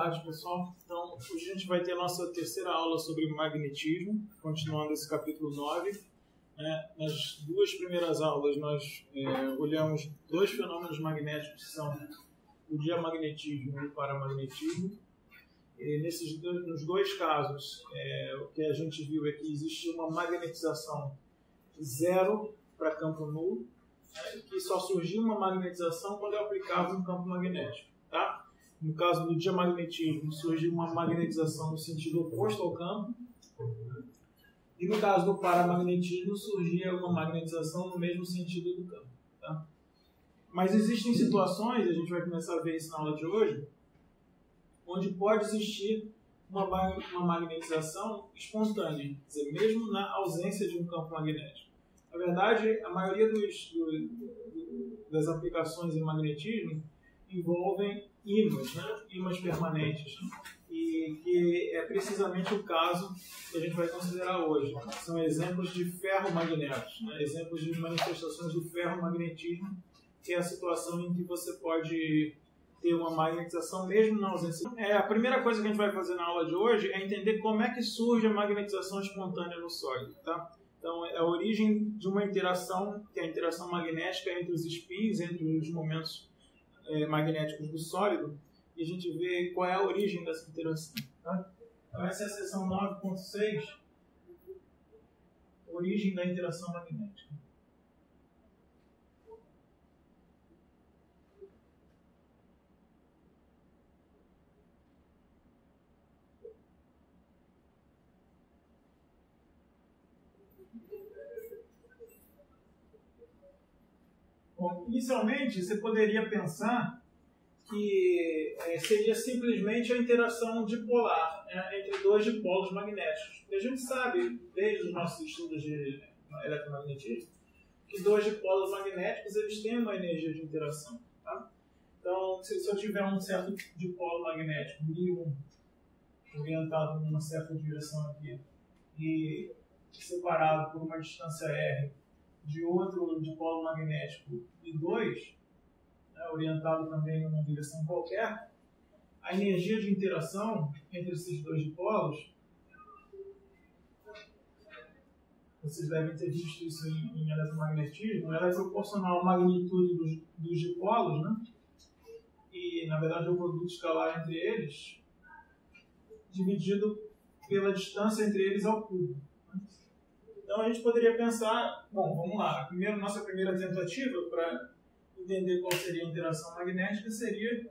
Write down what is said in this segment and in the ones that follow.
tarde, pessoal. Então, hoje a gente vai ter a nossa terceira aula sobre magnetismo, continuando esse capítulo 9. Nas duas primeiras aulas, nós olhamos dois fenômenos magnéticos, que são o diamagnetismo e o paramagnetismo. E nos dois casos, o que a gente viu é que existe uma magnetização zero para campo nulo, que só surgiu uma magnetização quando é aplicado um campo magnético. Tá? No caso do diamagnetismo, surge uma magnetização no sentido oposto ao campo. E no caso do paramagnetismo, surgia uma magnetização no mesmo sentido do campo. Tá? Mas existem situações, a gente vai começar a ver isso na aula de hoje, onde pode existir uma magnetização espontânea, quer dizer, mesmo na ausência de um campo magnético. Na verdade, a maioria das aplicações em magnetismo envolvem ímãs, ímãs permanentes, e que é precisamente o caso que a gente vai considerar hoje. São exemplos de ferromagnetos, exemplos de manifestações do ferromagnetismo, que é a situação em que você pode ter uma magnetização mesmo na ausência. A primeira coisa que a gente vai fazer na aula de hoje é entender como é que surge a magnetização espontânea no sólido. Tá? Então, é a origem de uma interação, que é a interação magnética entre os spins, entre os momentos magnéticos do sólido, e a gente vê qual é a origem dessa interação. Tá? Então, essa é a seção 9.6, origem da interação magnética. Bom, inicialmente, você poderia pensar que seria simplesmente a interação dipolar entre dois dipolos magnéticos. E a gente sabe, desde os nossos estudos de eletromagnetismo, que dois dipolos magnéticos eles têm uma energia de interação. Tá? Então, se eu tiver um certo dipolo magnético, μ1, orientado numa certa direção aqui, e separado por uma distância r, de outro dipolo magnético I2, orientado também em uma direção qualquer, a energia de interação entre esses dois dipolos, vocês devem ter visto isso em eletromagnetismo, ela é proporcional à magnitude dos dipolos, e na verdade é o produto escalar entre eles, dividido pela distância entre eles ao cubo. Então a gente poderia pensar, bom, vamos lá, nossa primeira tentativa para entender qual seria a interação magnética seria,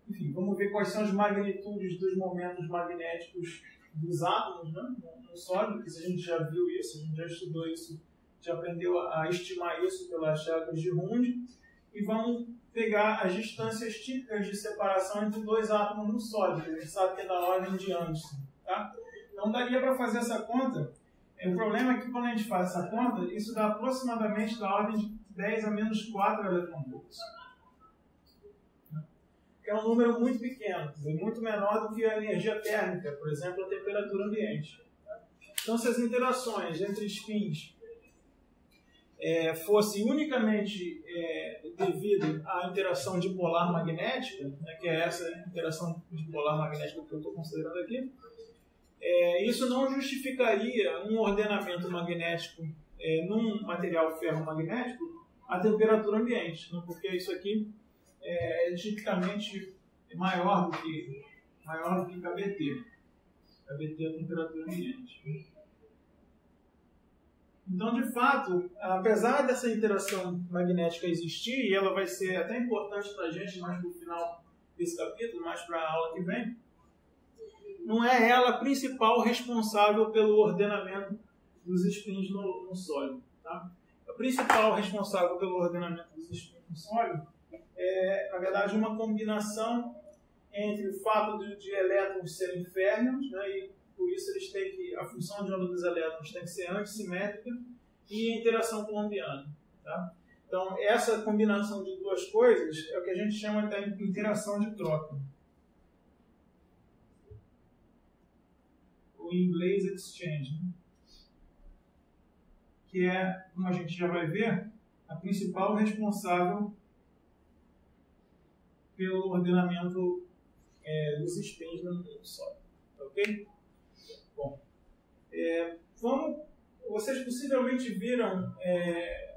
enfim, vamos ver quais são as magnitudes dos momentos magnéticos dos átomos no sólido, que a gente já viu isso, a gente já estudou isso, já aprendeu a estimar isso pelas regras de Hund, e vamos pegar as distâncias típicas de separação entre dois átomos no sólido, que a gente sabe que é da ordem de Anderson. Tá? Então daria para fazer essa conta. O problema é que quando a gente faz essa conta, isso dá aproximadamente da ordem de 10 a menos 4 eletronvolts. É um número muito pequeno, muito menor do que a energia térmica, por exemplo, a temperatura ambiente. Então, se as interações entre spins fossem unicamente devido à interação dipolar magnética, que é essa interação dipolar magnética que eu estou considerando aqui, isso não justificaria um ordenamento magnético num material ferromagnético à temperatura ambiente, porque isso aqui é tipicamente maior do que KBT. KBT é a temperatura ambiente. Então, de fato, apesar dessa interação magnética existir, e ela vai ser até importante para a gente mais para o final desse capítulo, mais para a aula que vem, não é ela a principal responsável pelo ordenamento dos spins no sólido. Tá? A principal responsável pelo ordenamento dos spins no sólido é, na verdade, uma combinação entre o fato de elétrons serem férmions, e por isso a função de onda dos elétrons tem que ser antissimétrica, e a interação colombiana. Tá? Então, essa combinação de duas coisas é o que a gente chama de interação de troca. Em inglês, exchange, que é, como a gente já vai ver, a principal responsável pelo ordenamento dos spins no sólido. Ok? Bom, vocês possivelmente viram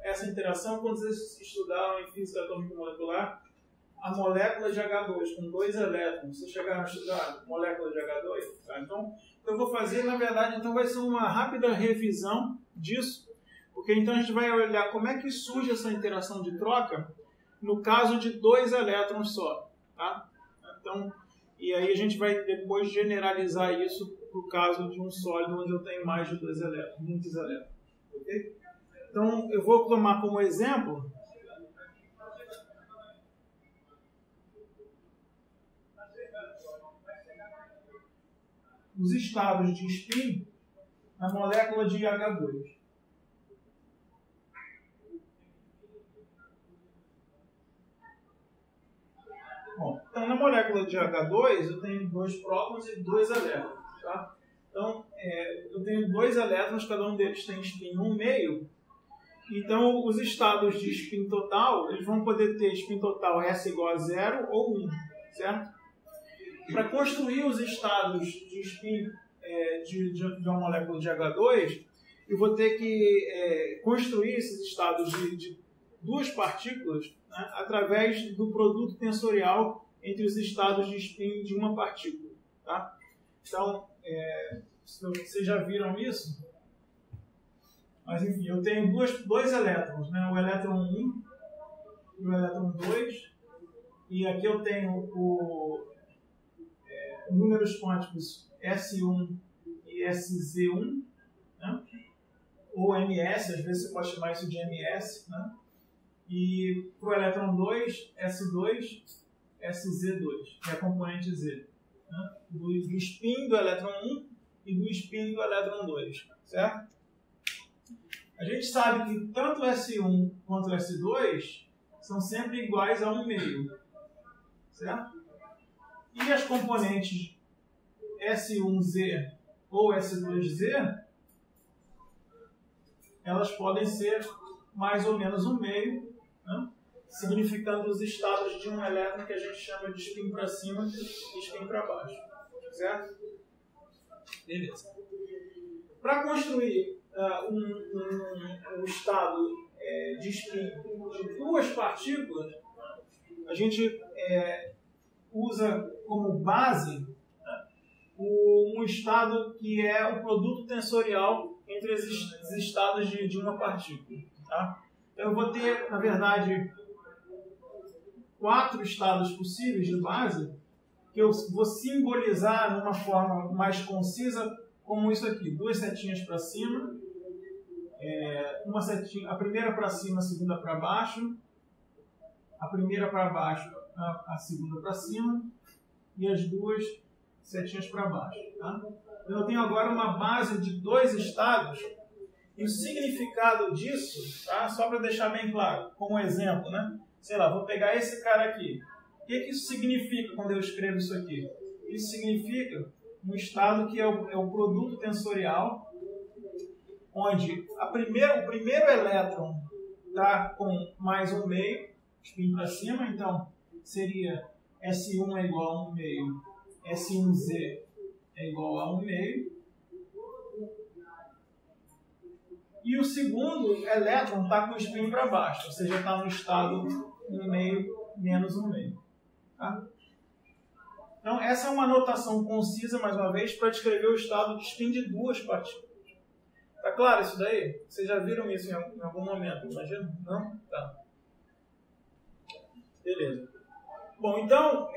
essa interação quando vocês estudaram em física atômica molecular a molécula de H2 com 2 elétrons. Vocês chegaram a estudar a molécula de H2? Tá? Então, o que eu vou fazer, na verdade, então vai ser uma rápida revisão disso, porque então a gente vai olhar como é que surge essa interação de troca no caso de 2 elétrons só. Tá? Então, e aí a gente vai depois generalizar isso para o caso de um sólido onde eu tenho mais de 2 elétrons, muitos elétrons. Okay? Então, eu vou tomar como exemplo os estados de spin na molécula de H2. Bom, então, na molécula de H2, eu tenho 2 prótons e 2 elétrons. Tá? Então, eu tenho 2 elétrons, cada um deles tem spin 1,5. Então, os estados de spin total, eles vão poder ter spin total S igual a 0 ou 1, certo? Para construir os estados de spin de uma molécula de H2, eu vou ter que construir esses estados de 2 partículas, né, através do produto tensorial entre os estados de spin de uma partícula. Tá? Então, vocês já viram isso? Mas enfim, eu tenho dois elétrons, né? O elétron 1 e o elétron 2. E aqui eu tenho números quânticos S1 e SZ1, né? Ou MS, às vezes você pode chamar isso de MS, né? E para o elétron 2, S2, SZ2, que é a componente Z, né? Do spin do elétron 1 e do spin do elétron 2, certo? A gente sabe que tanto S1 quanto S2 são sempre iguais a 1,5, certo? E as componentes S1Z ou S2Z, elas podem ser mais ou menos 1,5, né? Significando os estados de um elétron que a gente chama de spin para cima e spin para baixo, certo? Beleza. Para construir um estado de spin de 2 partículas, a gente usa como base um estado que é o produto tensorial entre os estados de uma partícula. Tá? Então, eu vou ter, na verdade, 4 estados possíveis de base, que eu vou simbolizar de uma forma mais concisa, como isso aqui: 2 setinhas para cima, uma setinha, a primeira para cima, a segunda para baixo, a primeira para baixo, a segunda para cima, e as 2 setinhas para baixo. Tá? Então, eu tenho agora uma base de 2 estados, e o significado disso, tá? Só para deixar bem claro, como exemplo, né? Sei lá, vou pegar esse cara aqui. O que isso significa quando eu escrevo isso aqui? Isso significa um estado que é o produto tensorial, onde o primeiro elétron está com mais 1,5, spin para cima, então seria S1 é igual a 1,5, S1Z é igual a 1,5, e o segundo elétron está com o spin para baixo, ou seja, está no estado 1,5 menos 1,5. Tá? Então, essa é uma notação concisa, mais uma vez, para descrever o estado de spin de 2 partículas. Tá claro isso daí? Vocês já viram isso em algum momento, imagina? Não? Tá. Beleza. Bom, então,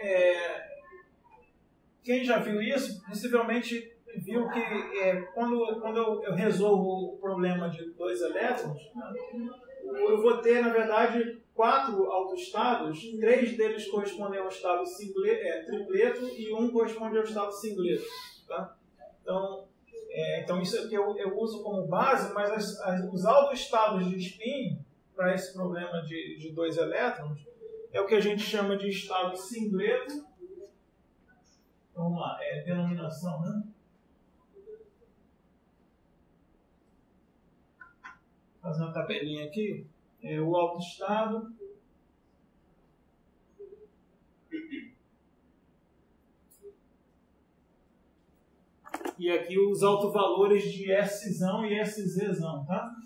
quem já viu isso, possivelmente viu que quando eu resolvo o problema de 2 elétrons, né, eu vou ter, na verdade, 4 autoestados, 3 deles correspondem ao estado tripleto e 1 corresponde ao estado singleto. Tá? Então isso aqui eu uso como base, mas os autoestados de spin para esse problema de 2 elétrons é o que a gente chama de estado singleto. Vamos lá, denominação, né? Fazer uma tabelinha aqui. O autoestado E aqui os autovalores de Szão e Szzão, tá?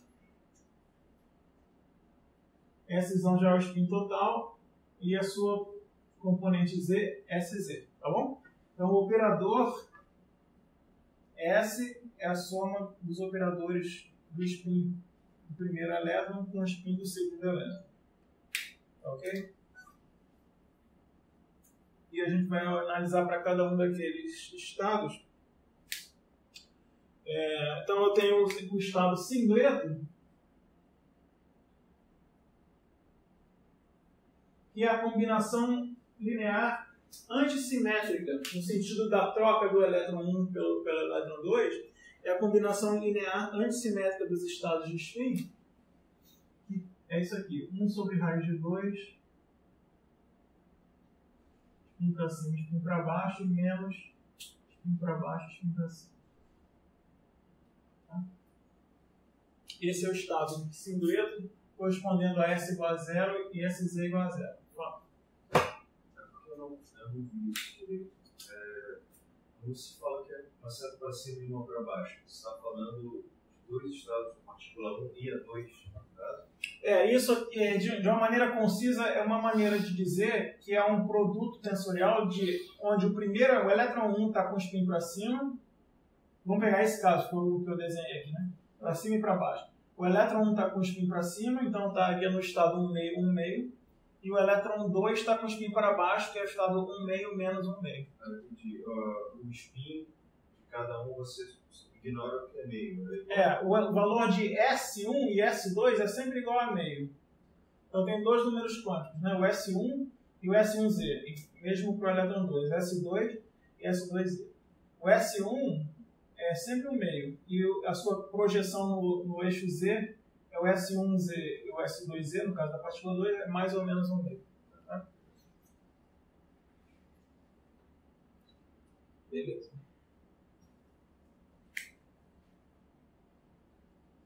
Szão já é o spin total e a sua componente Z, Sz, tá bom? Então o operador S é a soma dos operadores do spin do primeiro elétron com o spin do segundo elétron. Ok? E a gente vai analisar para cada um daqueles estados. Então eu tenho o estado singleto, que é a combinação linear antissimétrica, no sentido da troca do elétron 1 pelo elétron 2, é a combinação linear antissimétrica dos estados de spin, que é isso aqui, 1 sobre raiz de 2, spin para cima, spin para baixo, menos spin para baixo, spin para cima. Tá? Esse é o estado singleto, correspondendo a S igual a 0 e Sz igual a 0. Eu não vi isso direito. Quando se fala que é uma seta para cima e uma para baixo, você está falando de dois estados, partícula 1 e a 2, no caso? Isso de uma maneira concisa é uma maneira de dizer que é um produto tensorial onde o elétron 1 está com o spin para cima. Vamos pegar esse caso, foi o que eu desenhei aqui, né? Para cima e para baixo. O elétron 1 está com o spin para cima, então está aqui no estado 1 meio, 1 meio. E o elétron 2 está com o spin para baixo, que é o estado 1 meio menos 1 meio. Entendi. O spin de cada um você ignora o que é meio. Né? O valor de S1 e S2 é sempre igual a meio. Então tem dois números quânticos, né? O S1 e o S1Z. Mesmo para o elétron 2, S2 e S2Z. O S1 é sempre um meio. E a sua projeção no eixo Z é o S1Z e o S2Z, no caso da partícula 2, é mais ou menos um meio. Tá? Beleza.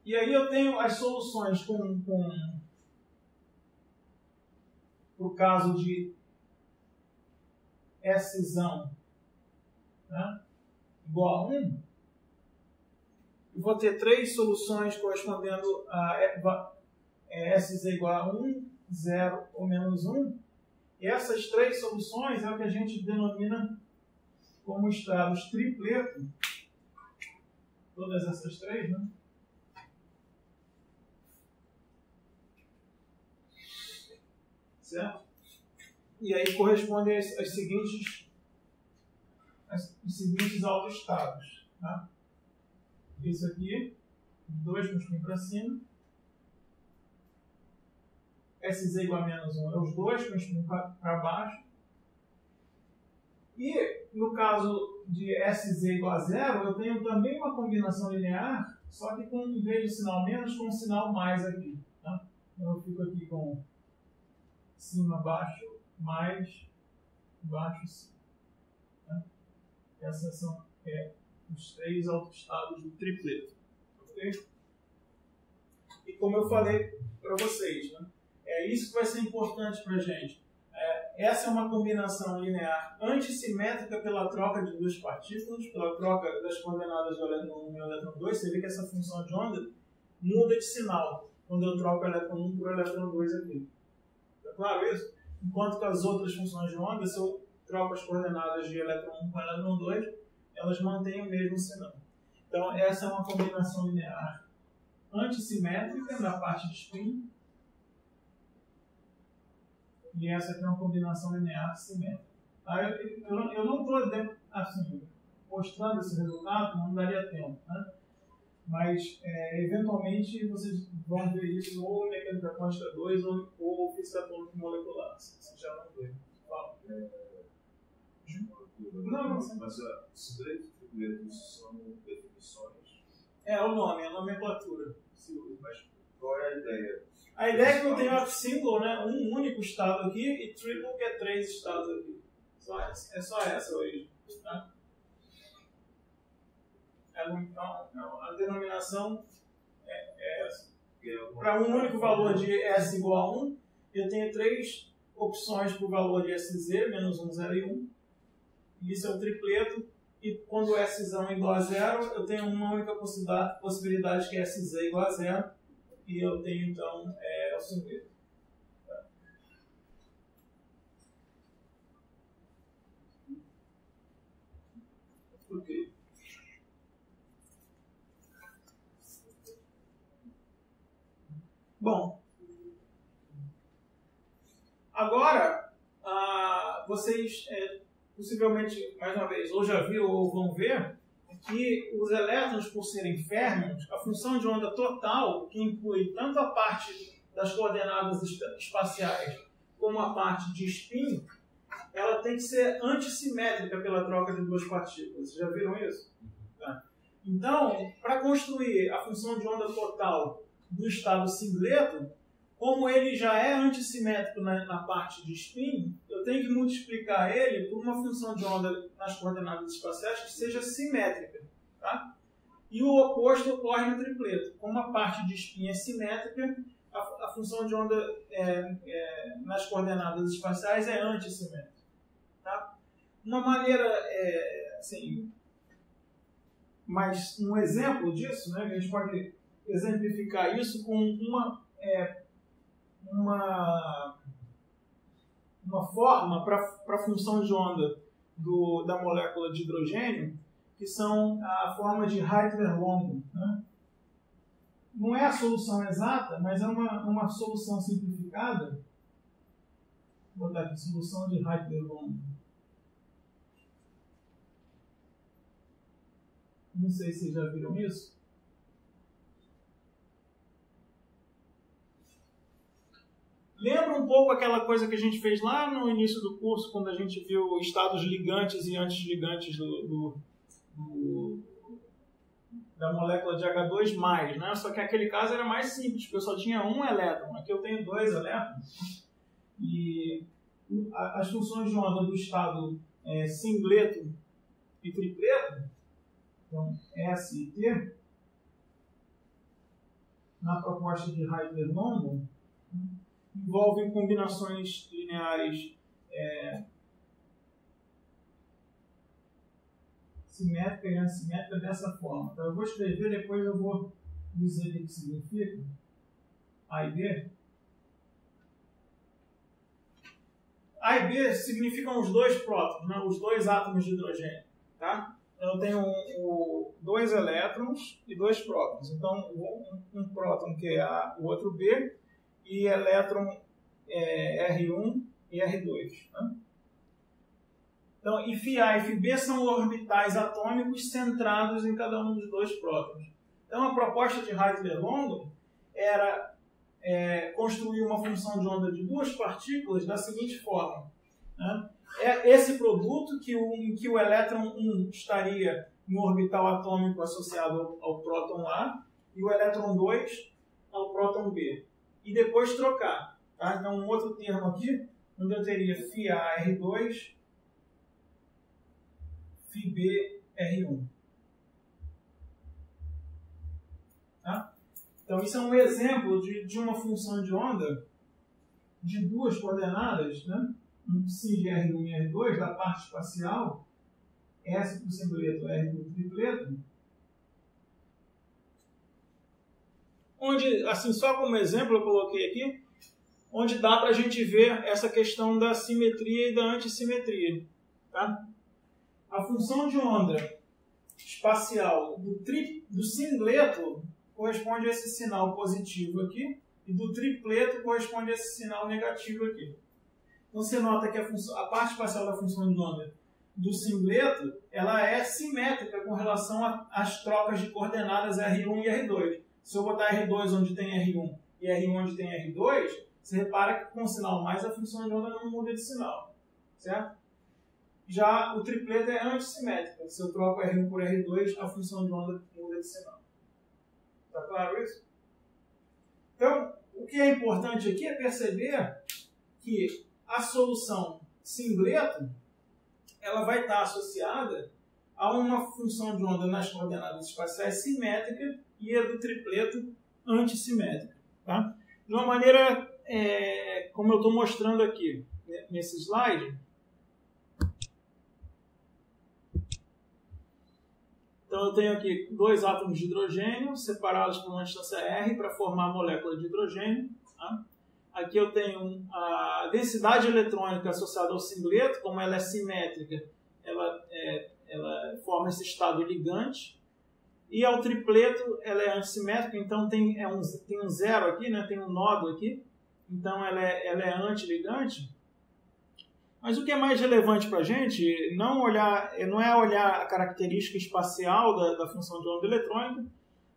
E aí eu tenho as soluções para o caso de Szão, né, igual a 1. Eu vou ter três soluções correspondendo a Sz igual a 1, 0 ou menos 1. E essas três soluções é o que a gente denomina como estados tripleto. Todas essas três, né? Certo? E aí correspondem aos seguintes autoestados. Tá? Isso aqui, 2 com spin para cima. Sz igual a menos 1 é os dois com spin para baixo. E no caso de Sz igual a 0, eu tenho também uma combinação linear, só que em vez de sinal menos, com um sinal mais aqui. Tá? Então eu fico aqui com cima, baixo, mais, baixo, cima. Tá? Essas são os três autoestados do tripleto. Okay? E como eu falei para vocês, né? É isso que vai ser importante para a gente. Essa é uma combinação linear antissimétrica pela troca de duas partículas, pela troca das coordenadas do elétron 1 e o elétron 2. Você vê que essa função de onda muda de sinal quando eu troco o elétron 1 por elétron 2 aqui. Está claro isso? Enquanto que as outras funções de onda, se eu troco as coordenadas de elétron 1 com elétron 2, elas mantêm o mesmo sinal. Então, essa é uma combinação linear antissimétrica na parte de spin. E essa aqui é uma combinação linear simétrica. Tá? Eu não estou assim, mostrando esse resultado, não daria tempo. Né? Mas, eventualmente, vocês vão ver isso ou em mecânica quântica 2 ou física atômica molecular. Vocês já vão ver. Fala. Não. Mas esses três tripletos são definições. O nome, a nomenclatura. Mas qual é a ideia? A ideia é que eu tenho single, né, um único estado aqui, e triple, que é 3 estados aqui. É só essa hoje. Tá? A denominação é essa. Para um único valor de S igual a 1, eu tenho 3 opções para o valor de Sz, menos 1, 0 e 1. E isso é o tripleto, e quando S é igual a zero, eu tenho uma única possibilidade que é SZ é igual a zero, e eu tenho então o singleto. Ok. Bom, agora vocês possivelmente, mais uma vez, ou já viram ou vão ver que os elétrons, por serem férmions, a função de onda total, que inclui tanto a parte das coordenadas espaciais como a parte de spin, ela tem que ser antissimétrica pela troca de duas partículas. Vocês já viram isso? Tá. Então, para construir a função de onda total do estado singleto, como ele já é antissimétrico na parte de spin, eu tenho que multiplicar ele por uma função de onda nas coordenadas espaciais que seja simétrica. Tá? E o oposto ocorre no tripleto. Como a parte de spin é simétrica, a função de onda nas coordenadas espaciais é antissimétrica. Tá? Uma maneira, mas um exemplo disso, né, a gente pode exemplificar isso com uma forma para a função de onda da molécula de hidrogênio, que são a forma de Heitler-London. Né? Não é a solução exata, mas é uma solução simplificada. Vou botar aqui, solução de Heitler-London. Não sei se vocês já viram isso. Lembra um pouco aquela coisa que a gente fez lá no início do curso, quando a gente viu estados ligantes e antiligantes da molécula de H2+, né? Só que aquele caso era mais simples, porque eu só tinha um elétron. Aqui eu tenho dois elétrons. E as funções de onda do estado singleto e tripleto, então S e T, na proposta de Heitler-London, envolvem combinações lineares simétrica e antissimétrica dessa forma. Então eu vou escrever, depois eu vou dizer o que significa A e B. A e B significam os dois prótons, né? Os dois átomos de hidrogênio. Tá? Eu tenho dois elétrons e dois prótons. Então um próton que é A, o outro B, e elétron R1 e R2. Né? Então, FA e FB são orbitais atômicos centrados em cada um dos dois prótons. Então, a proposta de Heitler-London era construir uma função de onda de duas partículas da seguinte forma. Né? Esse produto em que o elétron 1 estaria no orbital atômico associado ao próton A e o elétron 2 ao próton B. E depois trocar. Tá? Então, um outro termo aqui, onde eu teria FAR2, FBR1. Tá? Então, isso é um exemplo de uma função de onda de duas coordenadas, né? Um cis de R1 e R2, da parte espacial, S para o singleto, R para o tripleto, onde, assim, só como exemplo eu coloquei aqui, onde dá para a gente ver essa questão da simetria e da antissimetria. Tá? A função de onda espacial do singleto corresponde a esse sinal positivo aqui, e do tripleto corresponde a esse sinal negativo aqui. Então você nota que a parte espacial da função de onda do singleto, ela é simétrica com relação às trocas de coordenadas R1 e R2. Se eu botar R2 onde tem R1 e R1 onde tem R2, você repara que com o sinal mais a função de onda não muda de sinal. Certo? Já o tripleto é antissimétrica. Se eu troco R1 por R2, a função de onda muda de sinal. Está claro isso? Então, o que é importante aqui é perceber que a solução singleto ela vai estar associada a uma função de onda nas coordenadas espaciais simétrica e a do tripleto antissimétrica. Tá? De uma maneira, como eu estou mostrando aqui nesse slide, Então eu tenho aqui 2 átomos de hidrogênio separados por uma distância R para formar a molécula de hidrogênio. Tá? Aqui eu tenho a densidade eletrônica associada ao singleto, como ela é simétrica, ela forma esse estado ligante. E ao tripleto ela é antissimétrica, então tem um zero aqui, né? Tem um nódo aqui, então ela é antiligante. Mas o que é mais relevante para a gente não é olhar a característica espacial da função de onda eletrônica,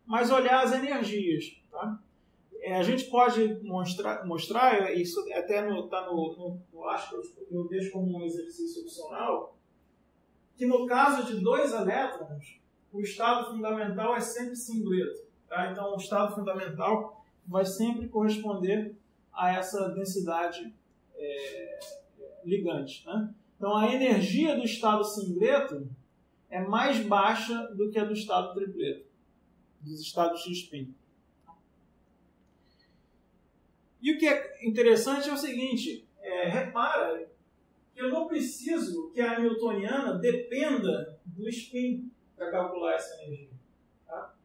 mas olhar as energias. Tá? A gente pode mostrar isso até acho que eu deixo como um exercício opcional, que no caso de 2 elétrons, o estado fundamental é sempre singleto. Tá? Então o estado fundamental vai sempre corresponder a essa densidade ligante. Né? Então a energia do estado singleto é mais baixa do que a do estado tripleto, dos estados de spin. E o que é interessante é o seguinte, repara que eu não preciso que a hamiltoniana dependa do spin para calcular essa energia. Tá?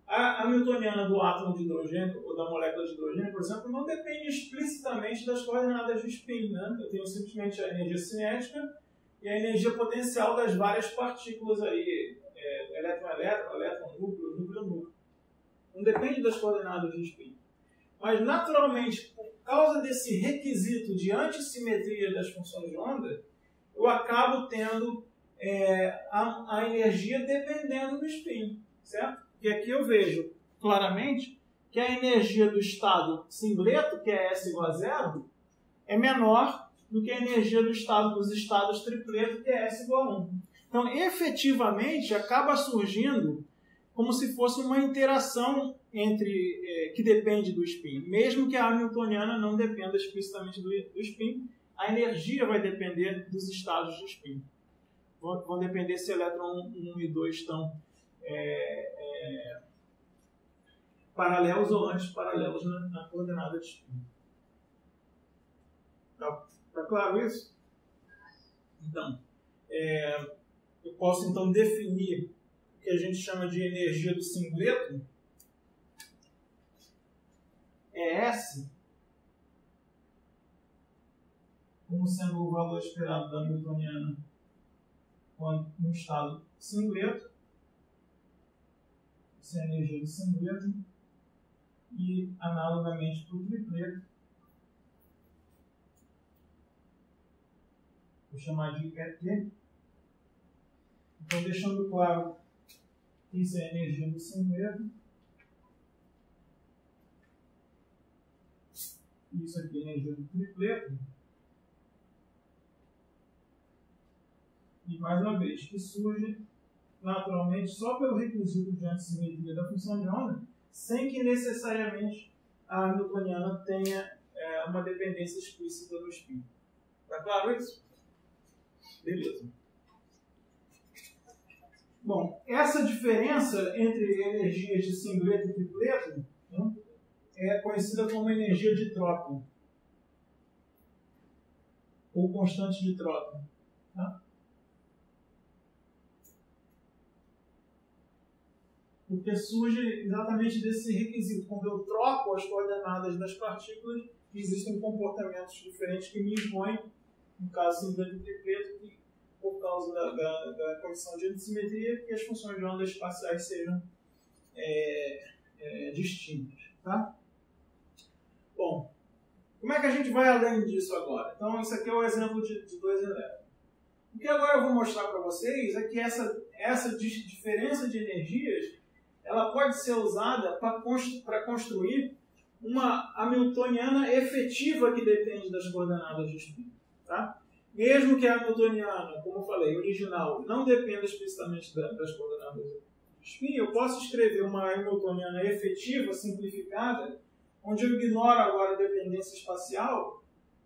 A hamiltoniana do átomo de hidrogênio ou da molécula de hidrogênio, por exemplo, não depende explicitamente das coordenadas de spin. Né? Eu tenho simplesmente a energia cinética e a energia potencial das várias partículas aí, elétron-elétron, elétron-núcleo, núcleo-núcleo. Não depende das coordenadas de spin. Mas, naturalmente, por causa desse requisito de antissimetria das funções de onda, eu acabo tendo a energia dependendo do spin, certo? E aqui eu vejo claramente que a energia do estado singleto, que é S igual a 0, é menor do que a energia dos estados tripleto, que é S igual a 1. Então, efetivamente, acaba surgindo como se fosse uma interação que depende do spin. Mesmo que a hamiltoniana não dependa explicitamente do spin, a energia vai depender dos estados de spin. Vão depender se elétron 1 e 2 estão paralelos ou antiparalelos na coordenada de spin. Tá claro isso? Então, eu posso então definir o que a gente chama de energia do singleto, S, como sendo o valor esperado da hamiltoniana no estado singleto. Essa é a energia do singleto. E, analogamente para o tripleto, vou chamar de ET. Então, deixando claro que isso é a energia do singleto. Isso aqui é a energia do tripleto. E, mais uma vez, que surge naturalmente só pelo requisito de antissimetria da função de onda, sem que necessariamente a hamiltoniana tenha uma dependência explícita do spin. Está claro isso? Beleza. Bom, essa diferença entre energias de singleto e tripleto, né, é conhecida como energia de troca, ou constante de troca. Tá? Porque surge exatamente desse requisito. Quando eu troco as coordenadas das partículas, existem comportamentos diferentes que me impõem, no caso singleto e tripleto, que, por causa da condição de antissimetria, que as funções de onda espaciais sejam distintas. Tá? Bom, como é que a gente vai além disso agora? Então, isso aqui é o exemplo de 2 elétrons. O que agora eu vou mostrar para vocês é que essa diferença de energias ela pode ser usada para construir uma hamiltoniana efetiva que depende das coordenadas de spin. Tá? Mesmo que a hamiltoniana, como eu falei, original, não dependa explicitamente das coordenadas de spin, eu posso escrever uma hamiltoniana efetiva, simplificada, onde eu ignoro agora a dependência espacial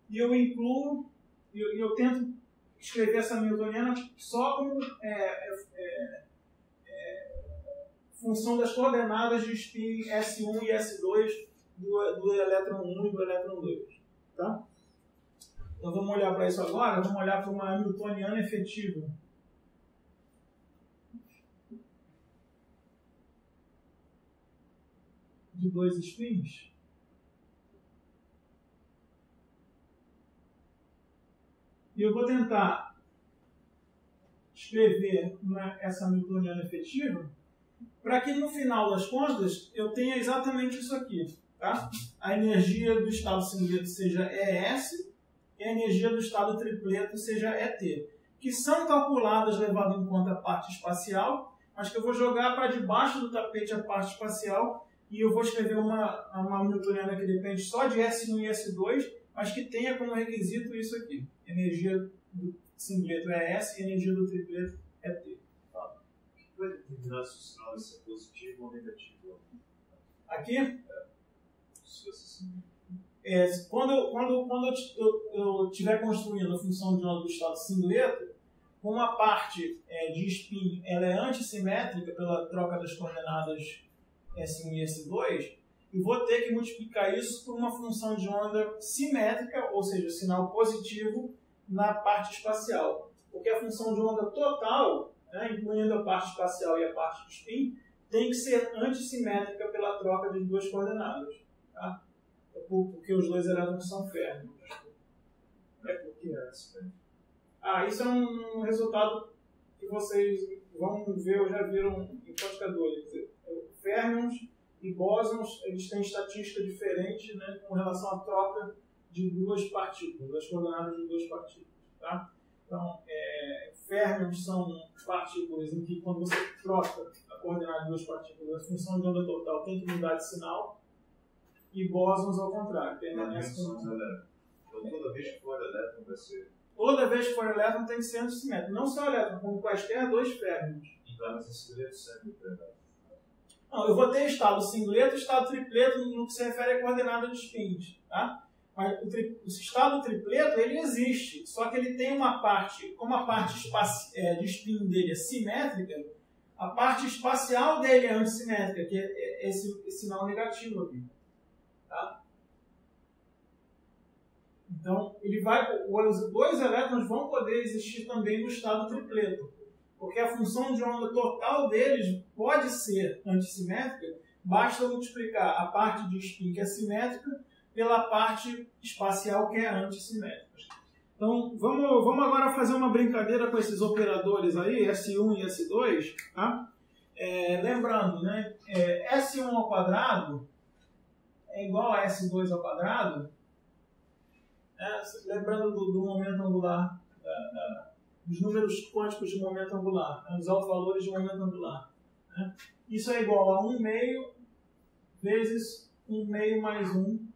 e eu incluo, eu tento escrever essa hamiltoniana só como função das coordenadas de spin S1 e S2 do elétron 1 e do elétron 2. Tá? Então vamos olhar para isso agora, vamos olhar para uma hamiltoniana efetiva. de 2 spins. E eu vou tentar escrever essa newtoniana efetiva para que no final das contas eu tenha exatamente isso aqui. Tá? A energia do estado singleto seja ES e a energia do estado tripleto seja ET, que são calculadas levando em conta a parte espacial, mas que eu vou jogar para debaixo do tapete a parte espacial e eu vou escrever uma newtoniana que depende só de S1 e S2, mas que tenha como requisito isso aqui. Energia do singleto é S e energia do tripleto é T. O que vai determinar se o sinal vai ser positivo ou negativo? Aqui? Quando eu estiver construindo a função de onda do estado singleto, como a parte de spin ela é antissimétrica pela troca das coordenadas S1 e S2, eu vou ter que multiplicar isso por uma função de onda simétrica, ou seja, sinal positivo na parte espacial. Porque a função de onda total, né, incluindo a parte espacial e a parte de spin, tem que ser antissimétrica pela troca de duas coordenadas. Tá? Porque os dois elétrons são férmions. O que é isso? Isso é um resultado que vocês vão ver ou já viram em quântica 2. Férmions e bósons, eles têm estatística diferente, né, com relação à troca de duas partículas, das coordenadas de duas partículas. Tá? Então, férmions são partículas em que, quando você troca a coordenada de duas partículas, a função de onda total tem que mudar de sinal, e bósons ao contrário. Permanece como elétron. Então, toda vez que for elétron, vai ser... Toda vez que for elétron, tem que ser antissimétrico. Não só elétron, como quaisquer dois férmions. Então, mas esse singleto sempre elétron. Não, eu vou ter estado singleto e estado tripleto no que se refere à coordenada de spins. Tá? Mas o estado tripleto, ele existe, só que ele tem uma parte, como a parte de spin dele é simétrica, a parte espacial dele é antissimétrica, que é esse sinal negativo aqui. Tá? Então, os dois elétrons vão poder existir também no estado tripleto, porque a função de onda total deles pode ser antissimétrica, basta multiplicar a parte de spin que é simétrica pela parte espacial que é antissimétrica. Então, vamos agora fazer uma brincadeira com esses operadores aí, S1 e S2. Tá? Lembrando, né, S1 ao quadrado é igual a S2 ao quadrado. Lembrando do momento angular, dos números quânticos de momento angular, dos autovalores de momento angular. Né? Isso é igual a 1 meio vezes 1 meio mais 1.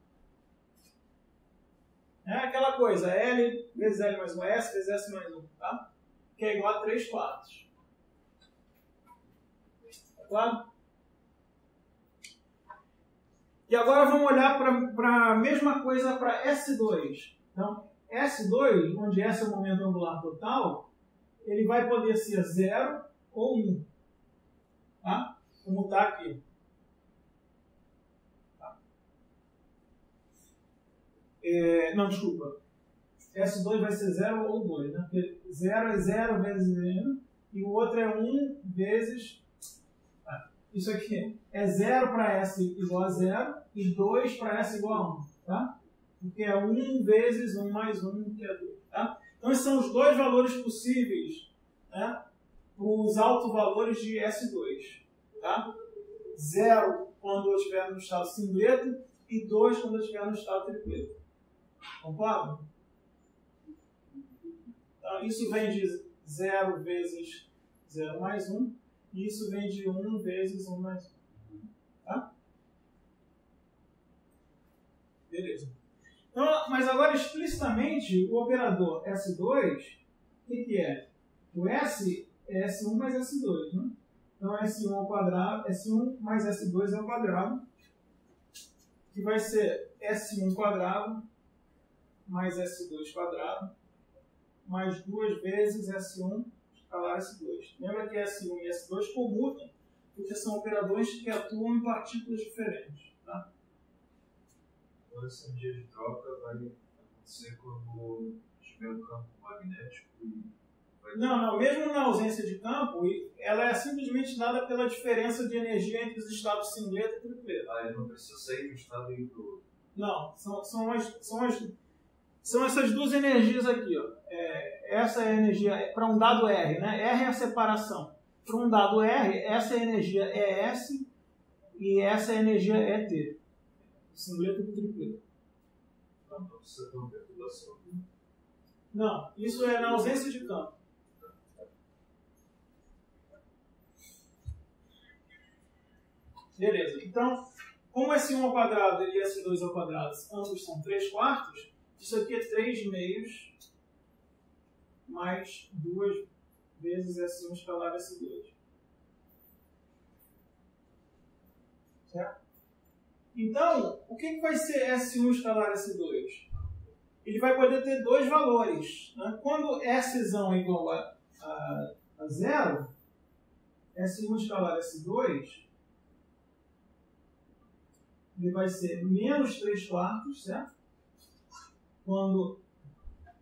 É aquela coisa, L vezes L mais 1, S vezes S mais 1, tá? Que é igual a 3 quartos. Tá claro? E agora vamos olhar para a mesma coisa para S2. Então, S2, onde S é o momento angular total, ele vai poder ser 0 ou 1. Tá? Como está aqui. Tá? Não, desculpa. S2 vai ser 0 ou 2. Né? Porque 0 é 0 vezes 1 e o outro é 1 vezes... Isso aqui é 0 para S igual a 0 e 2 para S igual a 1. Tá? Porque é 1 vezes 1 mais 1, que é 2. Tá? Então, esses são os dois valores possíveis, né, para os autovalores de S2. Tá? 0 quando eu estiver no estado singleto e 2 quando eu estiver no estado tripleto. Concordo? Então, isso vem de 0 vezes 0 mais 1. E isso vem de 1 vezes 1 mais 1. Tá? Beleza. Então, mas agora, explicitamente, o operador S2, o que é? O S é S1 mais S2. Né? Então, S1 ao quadrado, S1 mais S2 ao quadrado, que vai ser S1 quadrado mais S2 quadrado, mais 2 vezes S1 escalar S2. Lembra que S1 e S2 comutam, porque são operadores que atuam em partículas diferentes. Tá? Então, essa energia de troca vai acontecer quando tiver um campo magnético e Não, mesmo na ausência de campo, ela é simplesmente dada pela diferença de energia entre os estados singleto e tripleto. Ele não precisa sair do estado e ir para o outro. Não, são essas duas energias aqui. Ó. Essa é a energia para um dado R, né? R é a separação. Para um dado R, essa energia é S e essa energia é T. Singleto e tripleto. Não precisa ter uma perturbação. Não, isso é na ausência de campo. Beleza, então, como S1 ao quadrado e S2 ao quadrado ambos são 3/4, isso aqui é 3 meios mais 2 vezes S1 escalar S2. Certo? Então, o que vai ser S1 escalar S2? Ele vai poder ter dois valores. Né? Quando S é igual a 0, S1 escalar S2, ele vai ser menos 3/4, certo? Quando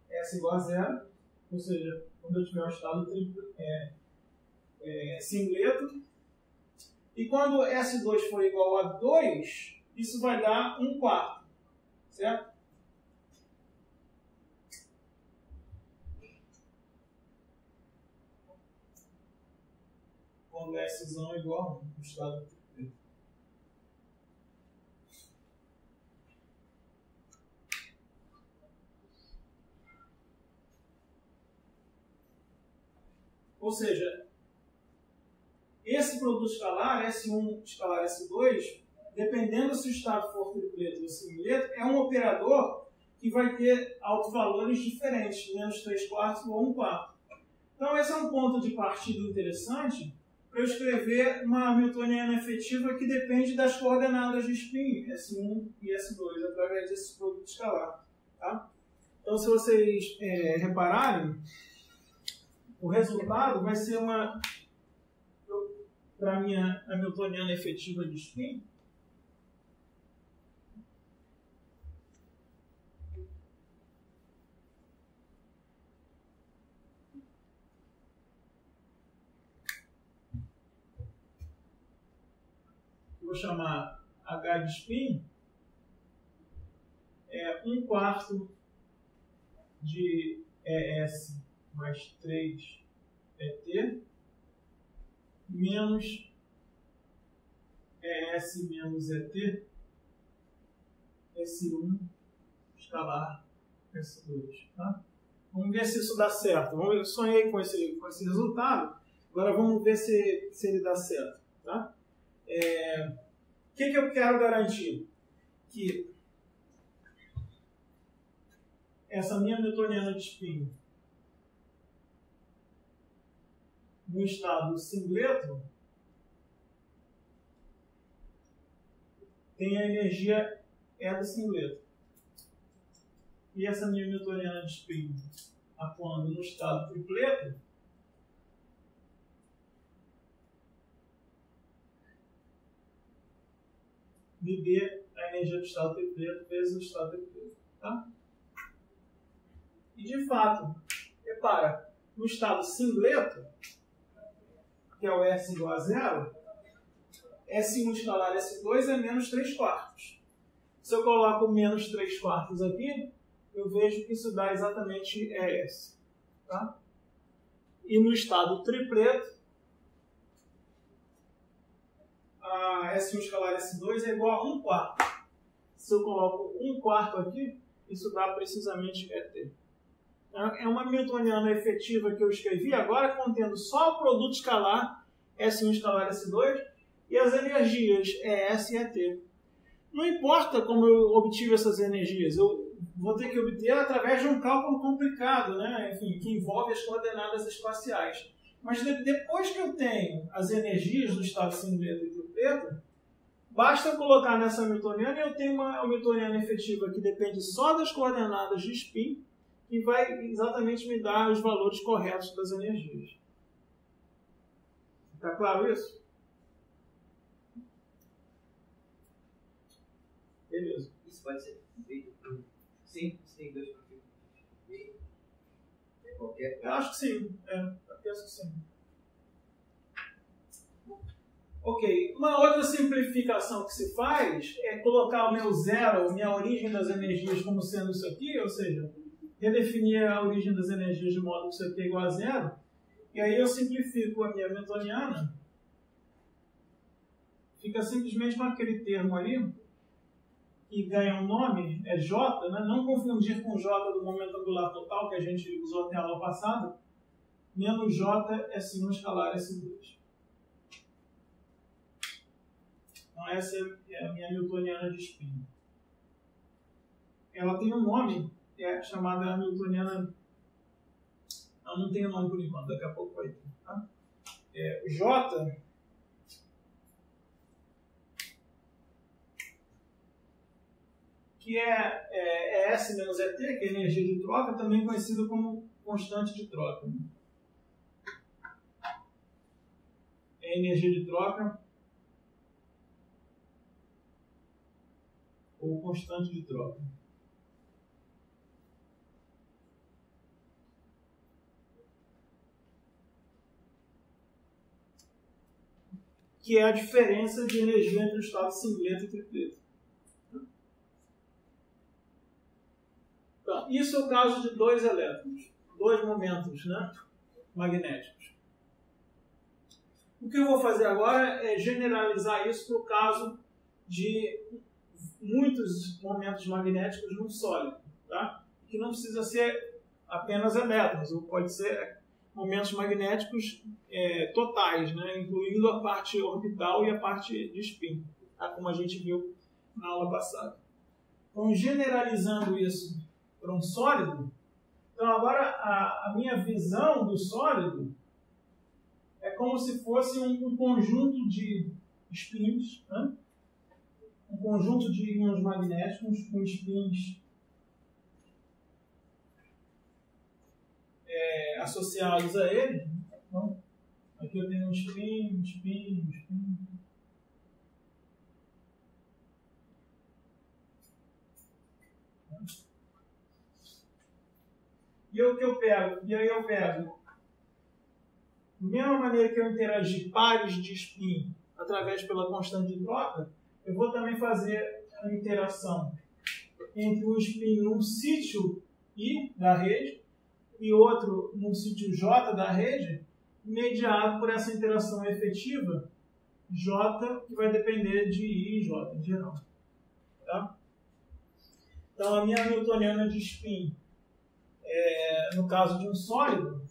S igual a 0, ou seja, quando eu tiver um estado singleto. E quando S2 for igual a 2, isso vai dar 1/4, certo? Quando S é igual a 1, o estado tripleto. Ou seja, esse produto escalar, S1 escalar S2, dependendo se o estado for tripleto ou singleto, é um operador que vai ter autovalores diferentes, menos 3/4 ou 1/4. Então esse é um ponto de partida interessante para eu escrever uma hamiltoniana efetiva que depende das coordenadas de spin, S1 e S2, através desse produto escalar. Tá? Então se vocês repararem, o resultado vai ser para a minha hamiltoniana efetiva de spin, vou chamar H de spin, é 1/4 de ES mais 3 ET, menos ES menos ET, S1 escalar S2. Tá? Vamos ver se isso dá certo. Eu sonhei com esse resultado, agora vamos ver se ele dá certo. Tá? O que eu quero garantir? Que essa minha hamiltoniana de spin no estado singleto tem a energia E do singleto. E essa minha hamiltoniana de spin atuando no estado tripleto me dê a energia do estado tripleto vezes o estado tripleto. Tá? E de fato, repara, no estado singleto, que é o S igual a 0, S1 escalar S2 é menos 3/4. Se eu coloco menos 3/4 aqui, eu vejo que isso dá exatamente ES. Tá? E no estado tripleto, a S1 escalar S2 é igual a 1/4. Se eu coloco 1/4 aqui, isso dá precisamente ET. É uma hamiltoniana efetiva que eu escrevi, agora contendo só o produto escalar, S1 escalar S2, e as energias ES e ET. Não importa como eu obtive essas energias, eu vou ter que obter através de um cálculo complicado, né? Enfim, que envolve as coordenadas espaciais. Mas depois que eu tenho as energias do estado singleto e tripleto, basta eu colocar nessa hamiltoniana e eu tenho uma hamiltoniana efetiva que depende só das coordenadas de spin, que vai exatamente me dar os valores corretos das energias. Está claro isso? Beleza. Isso pode ser feito por sempre, tem dois perfis. Qualquer. Eu acho que sim. Eu penso que sim. Ok. Uma outra simplificação que se faz é colocar o meu zero, minha origem das energias, como sendo isso aqui, ou seja, redefinir a origem das energias de modo que isso aqui é igual a zero. E aí eu simplifico a minha Hamiltoniana. Fica simplesmente com aquele termo ali, que ganha um nome, é J, né? Não confundir com J do momento angular total, que a gente usou até a aula passada. Menos J é sinus escalar S2. Então essa é a minha Hamiltoniana de spin. Ela tem um nome, é chamada Hamiltoniana... Não tem nome por enquanto, daqui a pouco vai ter. Tá? J... que é S menos ET, que é energia de troca, também conhecido como constante de troca. É energia de troca ou constante de troca. Que é a diferença de energia entre o estado singleto e tripleto. Então, isso é o caso de dois elétrons, dois momentos, né, magnéticos. O que eu vou fazer agora é generalizar isso para o caso de muitos momentos magnéticos num sólido, tá? Que não precisa ser apenas elétrons, ou pode ser momentos magnéticos totais, né, incluindo a parte orbital e a parte de spin, tá? Como a gente viu na aula passada. Então, generalizando isso para um sólido, então agora a minha visão do sólido é como se fosse um conjunto de spins, né? Um conjunto de íons magnéticos com spins associados a ele. Então, aqui eu tenho um spin, um spin, um spin. E o que eu pego? E aí eu pego, da mesma maneira que eu interagir pares de spin através pela constante de troca, eu vou também fazer a interação entre um spin num sítio I da rede e outro num sítio J da rede, mediado por essa interação efetiva J, que vai depender de I e J em geral. Tá? Então a minha Hamiltoniana de spin, no caso de um sólido,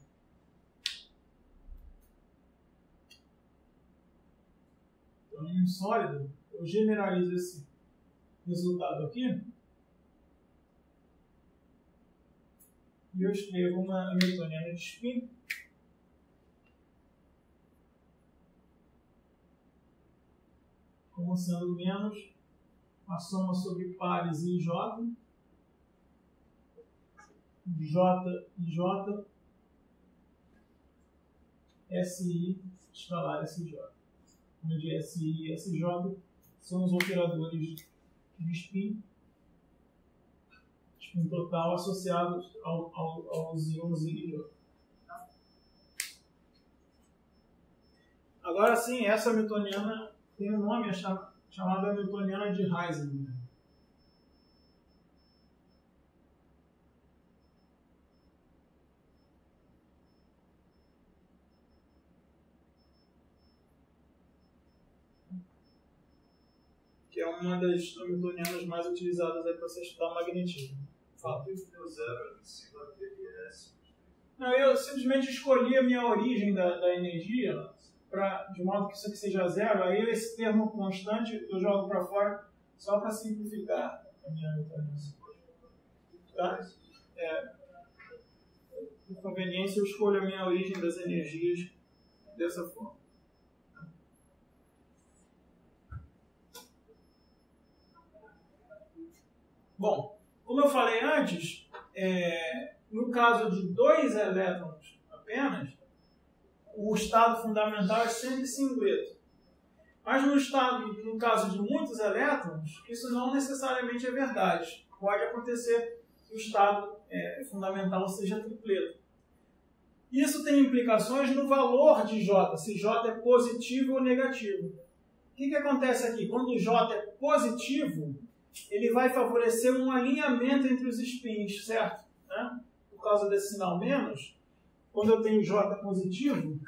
então, em um sólido, eu generalizo esse resultado aqui e eu escrevo uma Hamiltoniana de spin como sendo menos a soma sobre pares I e J, J e J, SI escalar SJ. Onde SI e SJ são os operadores de spin total associados aos íons I e J. Agora sim, essa Hamiltoniana tem um nome chamado Hamiltoniana de Heisenberg. Que é uma das Hamiltonianas mais utilizadas para você estudar magnetismo. Fala. Deu zero em cima dele, Não, eu simplesmente escolhi a minha origem da energia de modo que isso aqui seja zero. Aí esse termo constante eu jogo para fora só para simplificar a minha Hamiltoniana. Tá? Por conveniência, eu escolho a minha origem das energias dessa forma. Bom, como eu falei antes, no caso de dois elétrons apenas, o estado fundamental é sempre singleto. Mas no caso de muitos elétrons, isso não necessariamente é verdade. Pode acontecer que o estado fundamental seja tripleto. Isso tem implicações no valor de J, se J é positivo ou negativo. O que acontece aqui? Quando o J é positivo, ele vai favorecer um alinhamento entre os spins, certo? Né? Por causa desse sinal menos, quando eu tenho J positivo,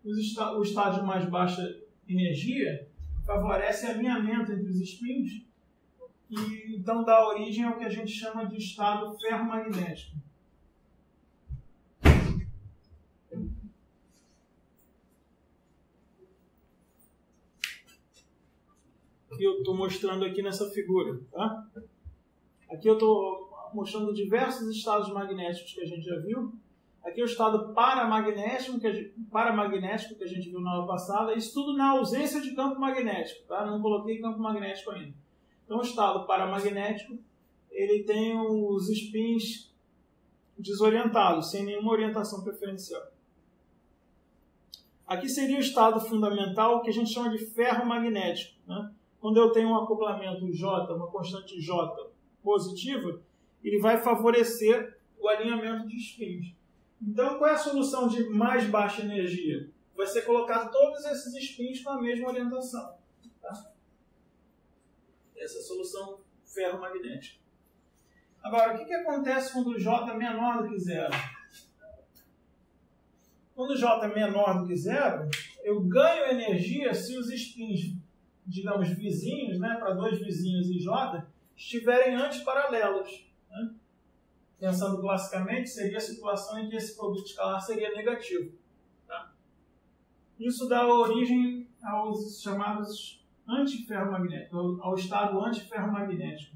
o estado de mais baixa energia favorece alinhamento entre os spins e então dá origem ao que a gente chama de estado ferromagnético. Que eu estou mostrando aqui nessa figura, tá? Aqui eu estou mostrando diversos estados magnéticos que a gente já viu. Aqui é o estado paramagnético que a gente viu na aula passada. Isso tudo na ausência de campo magnético, tá? Não coloquei campo magnético ainda. Então o estado paramagnético, ele tem os spins desorientados, sem nenhuma orientação preferencial. Aqui seria o estado fundamental, que a gente chama de ferromagnético, né? Quando eu tenho um acoplamento J, uma constante J positiva, ele vai favorecer o alinhamento de spins. Então, qual é a solução de mais baixa energia? Vai ser colocar todos esses spins com a mesma orientação. Tá? Essa é a solução ferromagnética. Agora, o que acontece quando o J é menor do que zero? Quando o J é menor do que zero, eu ganho energia se os spins, digamos, vizinhos, né, para dois vizinhos e J, estiverem antiparalelos. Né? Pensando classicamente, seria a situação em que esse produto escalar seria negativo. Tá? Isso dá origem aos chamados antiferromagnéticos, ao estado antiferromagnético.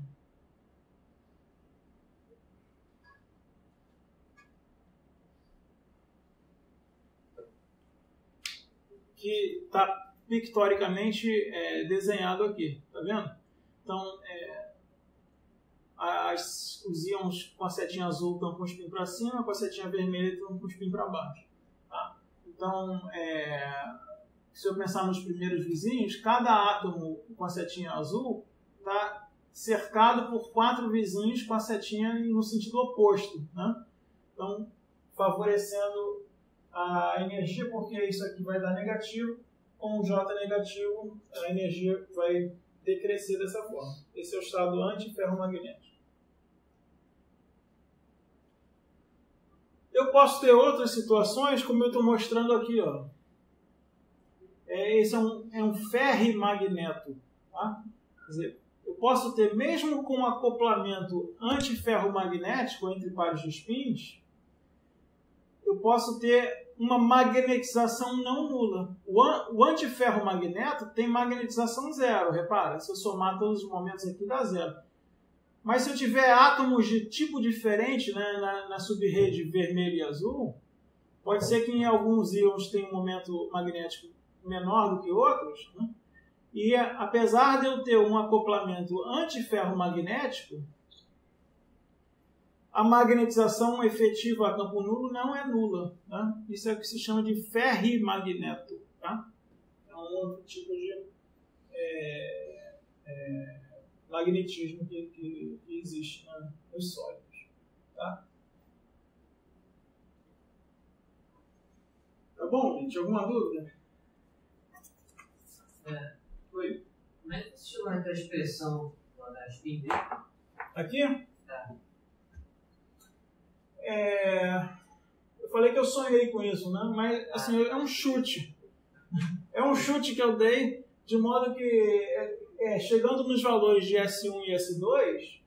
Que está pictoricamente desenhado aqui, tá vendo? Então, os íons com a setinha azul estão com o spin para cima, com a setinha vermelha estão com o spin para baixo. Tá? Então, se eu pensar nos primeiros vizinhos, cada átomo com a setinha azul está cercado por 4 vizinhos com a setinha no sentido oposto. Né? Então, favorecendo a energia, porque isso aqui vai dar negativo, com o J negativo, a energia vai decrescer dessa forma. Esse é o estado antiferromagnético. Eu posso ter outras situações, como eu estou mostrando aqui. Ó. Esse é um ferrimagneto. Tá? Quer dizer, eu posso ter, mesmo com um acoplamento antiferromagnético entre pares de spins, eu posso ter uma magnetização não nula. O antiferromagneto tem magnetização zero, repara, se eu somar todos os momentos aqui dá zero. Mas se eu tiver átomos de tipo diferente, né, na subrede vermelho e azul, pode ser que em alguns íons tenha um momento magnético menor do que outros, né? E apesar de eu ter um acoplamento antiferromagnético, a magnetização efetiva a campo nulo não é nula. Né? Isso é o que se chama de ferrimagneto. Tá? É um outro tipo de magnetismo que existe, né, nos sólidos. Tá? Tá bom, gente? Alguma dúvida? Oi. Como é que se chama aquela expressão da spin dele? Aqui? Tá. Eu falei que eu sonhei com isso, né? Mas assim, é um chute. É um chute que eu dei, de modo que chegando nos valores de S1 e S2,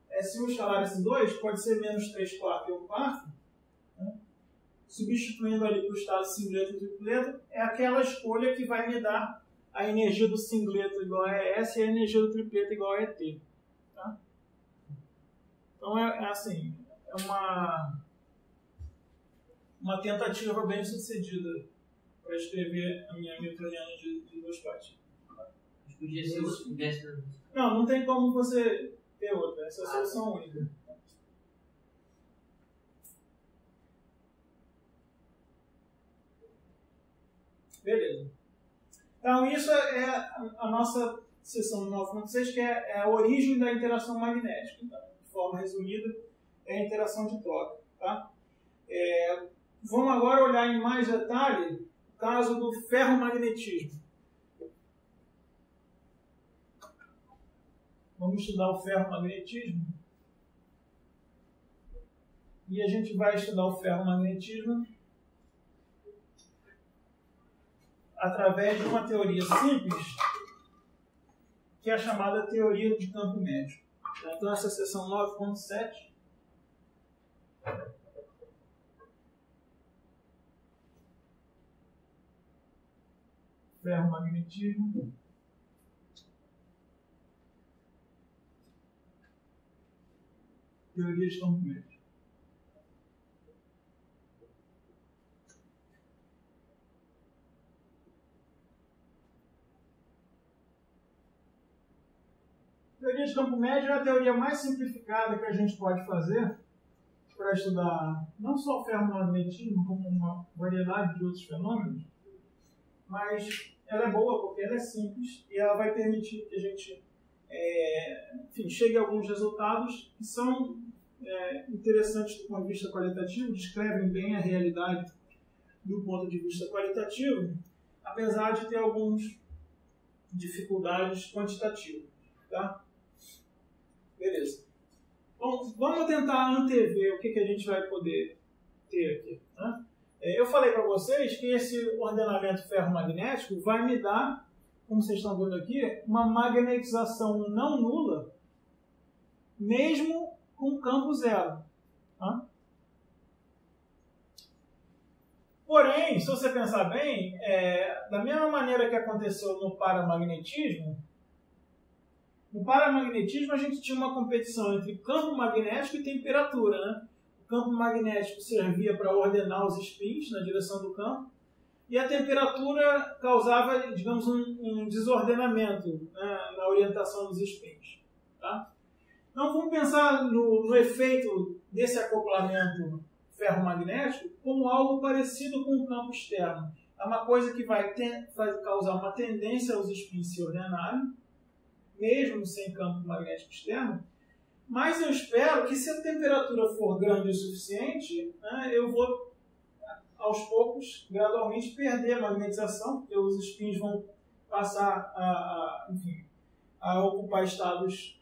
S1 escalar S2 pode ser menos 3/4 e 1/4, né? Substituindo ali para o estado singleto e tripleto, é aquela escolha que vai me dar a energia do singleto igual a S e a energia do tripleto igual a ET. Tá? Então assim, é uma tentativa bem sucedida para escrever a minha Hamiltoniana de duas partes. Mas podia ser outro que tivesse. Não tem como você ter outra. Essa é a solução única. Beleza. Então, isso é a nossa seção 9.6, que é a origem da interação magnética. Então, de forma resumida, é a interação de troca. Tá? Vamos agora olhar em mais detalhe o caso do ferromagnetismo. Vamos estudar o ferromagnetismo. E a gente vai estudar o ferromagnetismo através de uma teoria simples, que é a chamada teoria de campo médio. Então, essa é a seção 9.7. Ferromagnetismo. Teoria de campo médio. A teoria de campo médio é a teoria mais simplificada que a gente pode fazer para estudar não só o ferromagnetismo, como uma variedade de outros fenômenos, mas ela é boa porque ela é simples e ela vai permitir que a gente chegue a alguns resultados que são interessantes do ponto de vista qualitativo, descrevem bem a realidade do ponto de vista qualitativo, apesar de ter algumas dificuldades quantitativas. Tá? Beleza. Bom, vamos tentar antever o que a gente vai poder ter aqui. Né? Eu falei para vocês que esse ordenamento ferromagnético vai me dar, como vocês estão vendo aqui, uma magnetização não nula, mesmo com campo zero. Tá? Porém, se você pensar bem, da mesma maneira que aconteceu no paramagnetismo, no paramagnetismo a gente tinha uma competição entre campo magnético e temperatura. Né? O campo magnético servia para ordenar os spins na direção do campo e a temperatura causava, digamos, um desordenamento, né, na orientação dos spins. Tá? Então vamos pensar no efeito desse acoplamento ferromagnético como algo parecido com o campo externo. É uma coisa que vai causar uma tendência aos spins se ordenarem, mesmo sem campo magnético externo, mas eu espero que se a temperatura for grande o suficiente, né, eu vou, aos poucos, gradualmente perder a magnetização, porque os spins vão passar a ocupar estados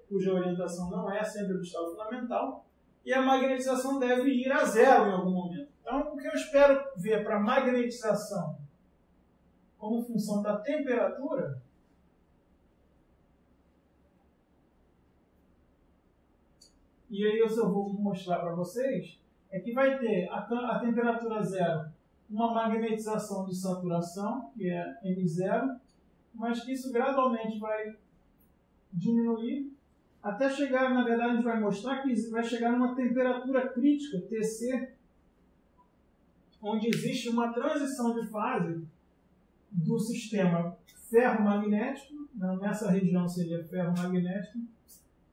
cuja orientação não é sempre do estado fundamental, e a magnetização deve ir a zero em algum momento. Então, o que eu espero ver para a magnetização como função da temperatura e aí eu só vou mostrar para vocês, é que vai ter a temperatura zero uma magnetização de saturação, que é M0, mas que isso gradualmente vai diminuir, até chegar, na verdade, a gente vai mostrar que vai chegar numa temperatura crítica, TC, onde existe uma transição de fase do sistema ferromagnético, nessa região seria ferromagnético,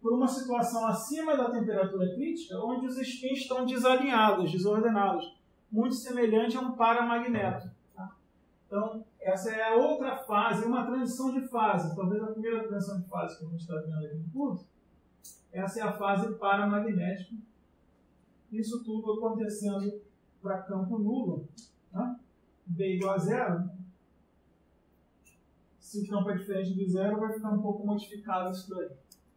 por uma situação acima da temperatura crítica, onde os spins estão desalinhados, desordenados, muito semelhante a um paramagneto. Tá? Então, essa é a outra fase, uma transição de fase, talvez a primeira transição de fase que a gente está vendo aqui no curso. Essa é a fase paramagnética. Isso tudo acontecendo para campo nulo. Tá? B igual a zero. Se o campo é diferente de zero, vai ficar um pouco modificado isso daí.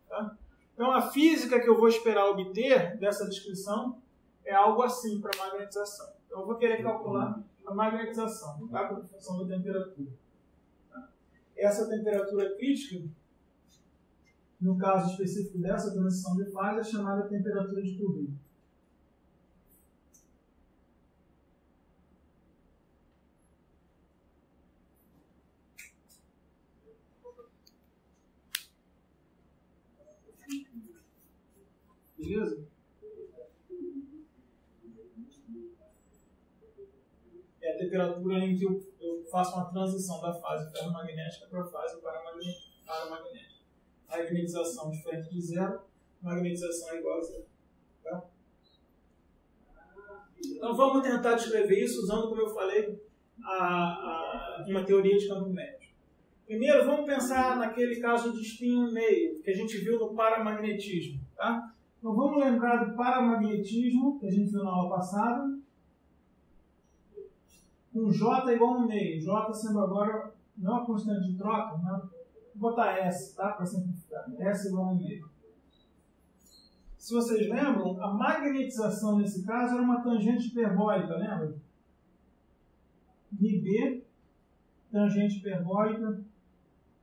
Tá? Então, a física que eu vou esperar obter dessa descrição é algo assim para magnetização. Então, eu vou querer calcular a magnetização, tá? Como função da temperatura. Tá? Essa temperatura crítica, no caso específico dessa transição de fase, é chamada temperatura de Curie. Beleza? É a temperatura em que eu faço uma transição da fase ferromagnética para a fase paramagnética. Magnetização diferente de zero, magnetização é igual a zero. Tá? Então vamos tentar descrever isso usando, como eu falei, uma teoria de campo médio. Primeiro, vamos pensar naquele caso de spin 1,5 que a gente viu no paramagnetismo. Tá? Então vamos lembrar do paramagnetismo que a gente viu na aula passada. Com J igual no meio. J sendo agora não a constante de troca, né? Vou botar S, tá? Para simplificar. S igual no meio. Se vocês lembram, a magnetização nesse caso era uma tangente hiperbólica, lembra? MB, tangente hiperbólica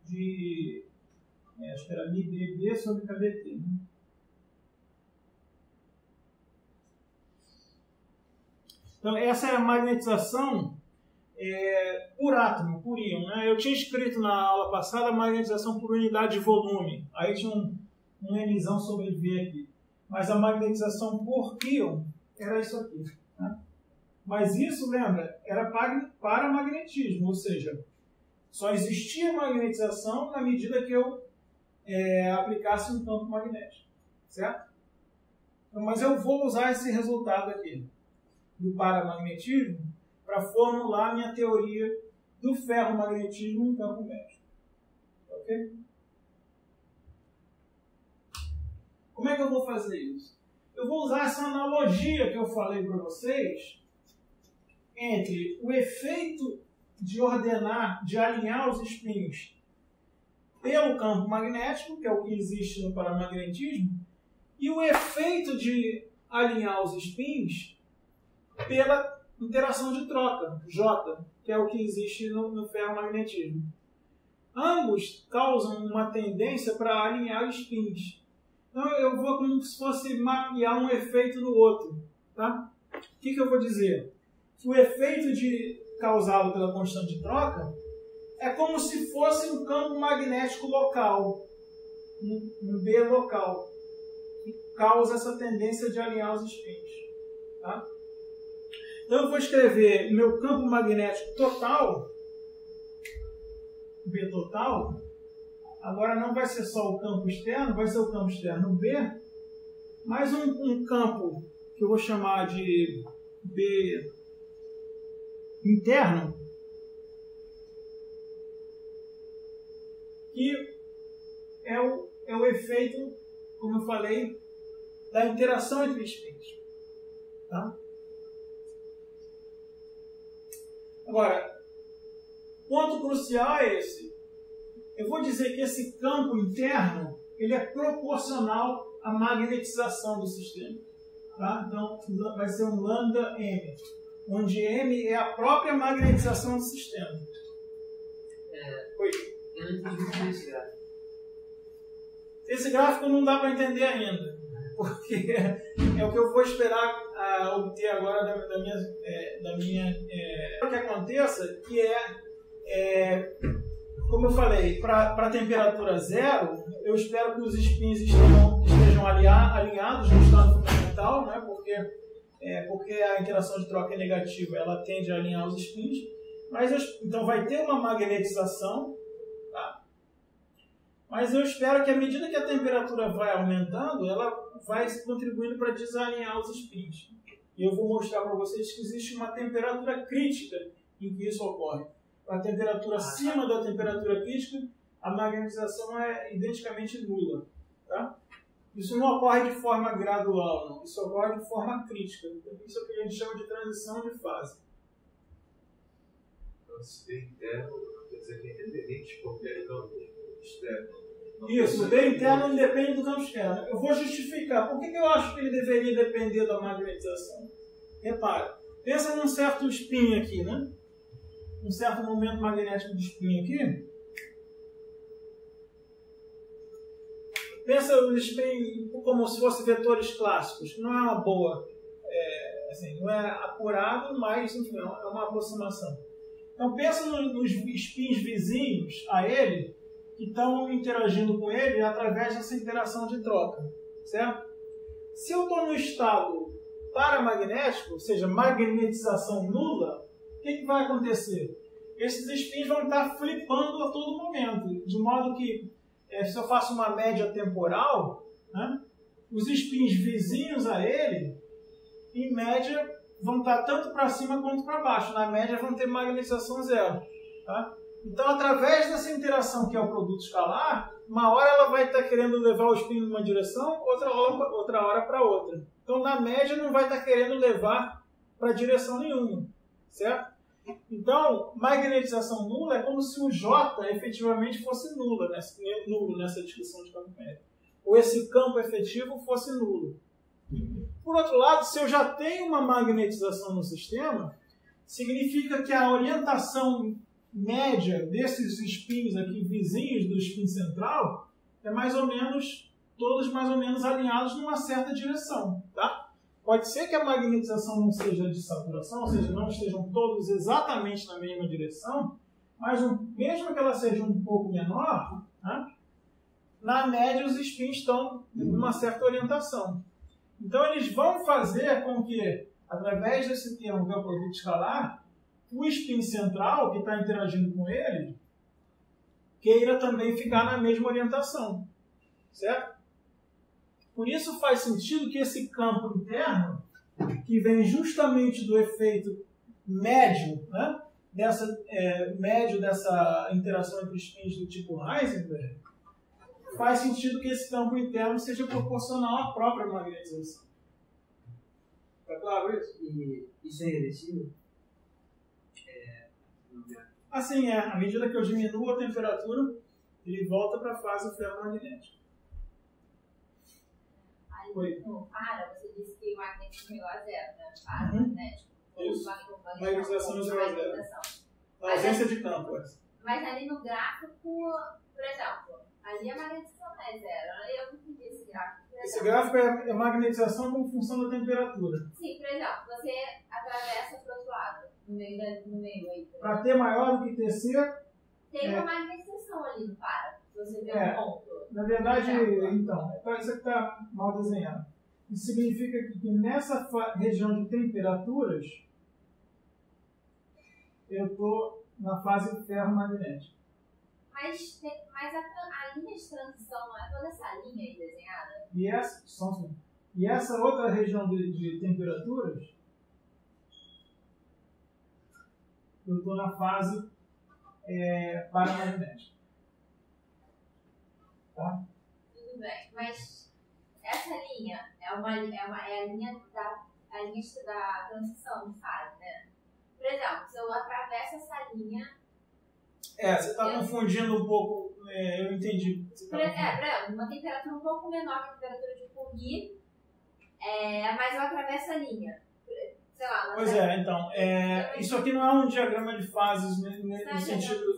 de, acho que era MBB sobre KBT. Né? Então, essa é a magnetização por átomo, por íon. Né? Eu tinha escrito na aula passada a magnetização por unidade de volume. Aí tinha um Mzão sobre V aqui. Mas a magnetização por íon era isso aqui. Né? Mas isso, lembra, era para magnetismo, ou seja, só existia magnetização na medida que eu aplicasse um campo magnético. Certo? Então, mas eu vou usar esse resultado aqui do paramagnetismo para formular minha teoria do ferromagnetismo em campo médio. Ok? Como é que eu vou fazer isso? Eu vou usar essa analogia que eu falei para vocês entre o efeito de ordenar, de alinhar os spins pelo campo magnético, que é o que existe no paramagnetismo, e o efeito de alinhar os spins pela interação de troca, J, que é o que existe no ferromagnetismo. Ambos causam uma tendência para alinhar os spins. Então eu vou como se fosse mapear um efeito no outro. Tá? O que eu vou dizer? Que o efeito causado pela constante de troca é como se fosse um campo magnético local, um B local, que causa essa tendência de alinhar os spins. Tá? Então eu vou escrever meu campo magnético total, B total, agora não vai ser só o campo externo, vai ser o campo externo B, mais um campo que eu vou chamar de B interno, que é o efeito, como eu falei, da interação entre spins. Tá? Agora, ponto crucial é esse. Eu vou dizer que esse campo interno ele é proporcional à magnetização do sistema. Tá? Então, vai ser um lambda M, onde M é a própria magnetização do sistema. Oi? Eu não entendi muito esse gráfico. Esse gráfico não dá para entender ainda, porque é o que eu vou esperar obter agora da minha o que aconteça, que como eu falei, para temperatura zero, eu espero que os spins estejam alinhados no estado fundamental, né? Porque a interação de troca é negativa, ela tende a alinhar os spins, então vai ter uma magnetização, tá? Mas eu espero que à medida que a temperatura vai aumentando, ela vai contribuindo para desalinhar os spins. E eu vou mostrar para vocês que existe uma temperatura crítica em que isso ocorre. A temperatura acima da temperatura crítica, a magnetização é identicamente nula. Tá? Isso não ocorre de forma gradual, não. Isso ocorre de forma crítica. Isso é o que a gente chama de transição de fase. Então, se B interno, quer dizer que é independente de qualquer campo externo. Isso, o B interno independe do campo externo. Eu vou justificar. Por que eu acho que ele deveria depender da magnetização? Repara, pensa num certo spin aqui, né? Um certo momento magnético de spin aqui. Pensa o spin como se fossem vetores clássicos, que não é uma boa, não é apurado, mas enfim, é uma aproximação. Então pensa nos spins vizinhos a ele, que estão interagindo com ele através dessa interação de troca, certo? Se eu estou no estado paramagnético, ou seja, magnetização nula, o que vai acontecer? Esses spins vão estar flipando a todo momento, de modo que, se eu faço uma média temporal, né, os spins vizinhos a ele, em média, vão estar tanto para cima quanto para baixo. Na média, vão ter magnetização zero. Tá? Então, através dessa interação que é o produto escalar, uma hora ela vai estar querendo levar o spin numa direção, outra hora para outra. Então, na média, não vai estar querendo levar para direção nenhuma, certo? Então, magnetização nula é como se o J efetivamente fosse nulo nessa descrição de campo médio. Ou esse campo efetivo fosse nulo. Por outro lado, se eu já tenho uma magnetização no sistema, significa que a orientação média desses spins aqui, vizinhos do spin central, é mais ou menos, todos mais ou menos alinhados numa certa direção, tá? Pode ser que a magnetização não seja de saturação, ou seja, não estejam todos exatamente na mesma direção, mas mesmo que ela seja um pouco menor, né, na média os spins estão numa certa orientação. Então eles vão fazer com que, através desse termo que é o produto escalar, o spin central, que está interagindo com ele, queira também ficar na mesma orientação, certo? Por isso faz sentido que esse campo interno, que vem justamente do efeito médio, né, médio dessa interação entre spins do tipo Heisenberg, faz sentido que esse campo interno seja proporcional à própria magnetização. Está claro isso? E isso é reversível? Assim é, à medida que eu diminuo a temperatura, ele volta para a fase ferromagnética. Aí no para, você disse que o magnetismo é igual a zero, né? Para magnético. Isso. Magnetização é igual a zero. A ausência de campo. Mas ali no gráfico, por exemplo, ali a magnetização não é zero. Eu não entendi esse gráfico. Esse gráfico é magnetização como função da temperatura. Sim, por exemplo, você atravessa para o outro lado, no meio aí. Para T maior do que TC... Tem uma magnetização ali no para. Você vê um ponto. Na verdade, então, isso aqui está mal desenhado. Isso significa que nessa região de temperaturas, eu estou na fase ferromagnética. Mas a linha de transição não é toda essa linha aí desenhada? E essa outra região de temperaturas, eu estou na fase paramagnética. Tá? Tudo bem, mas essa linha é a linha da transição de fase, né? Por exemplo, se eu atravesso essa linha... você está confundindo um pouco, eu entendi. Por exemplo, uma temperatura um pouco menor que a temperatura de Curie, mas eu atravesso a linha. Sei lá, pois então, isso aqui não é um diagrama de fases no sentido...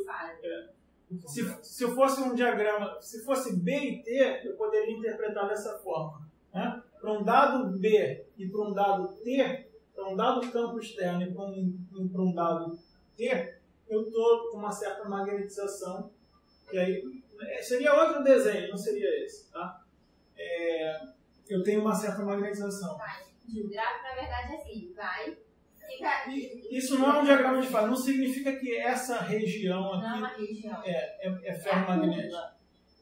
Se fosse um diagrama, se fosse B e T, eu poderia interpretar dessa forma. Né? Para um dado B e para um dado T, para um dado campo externo e para um dado T, eu estou com uma certa magnetização, que aí seria outro desenho, não seria esse. Tá? Eu tenho uma certa magnetização. O gráfico, na verdade, é assim, isso não é um diagrama de fase, não significa que essa região aqui não é uma região. É ferromagnética.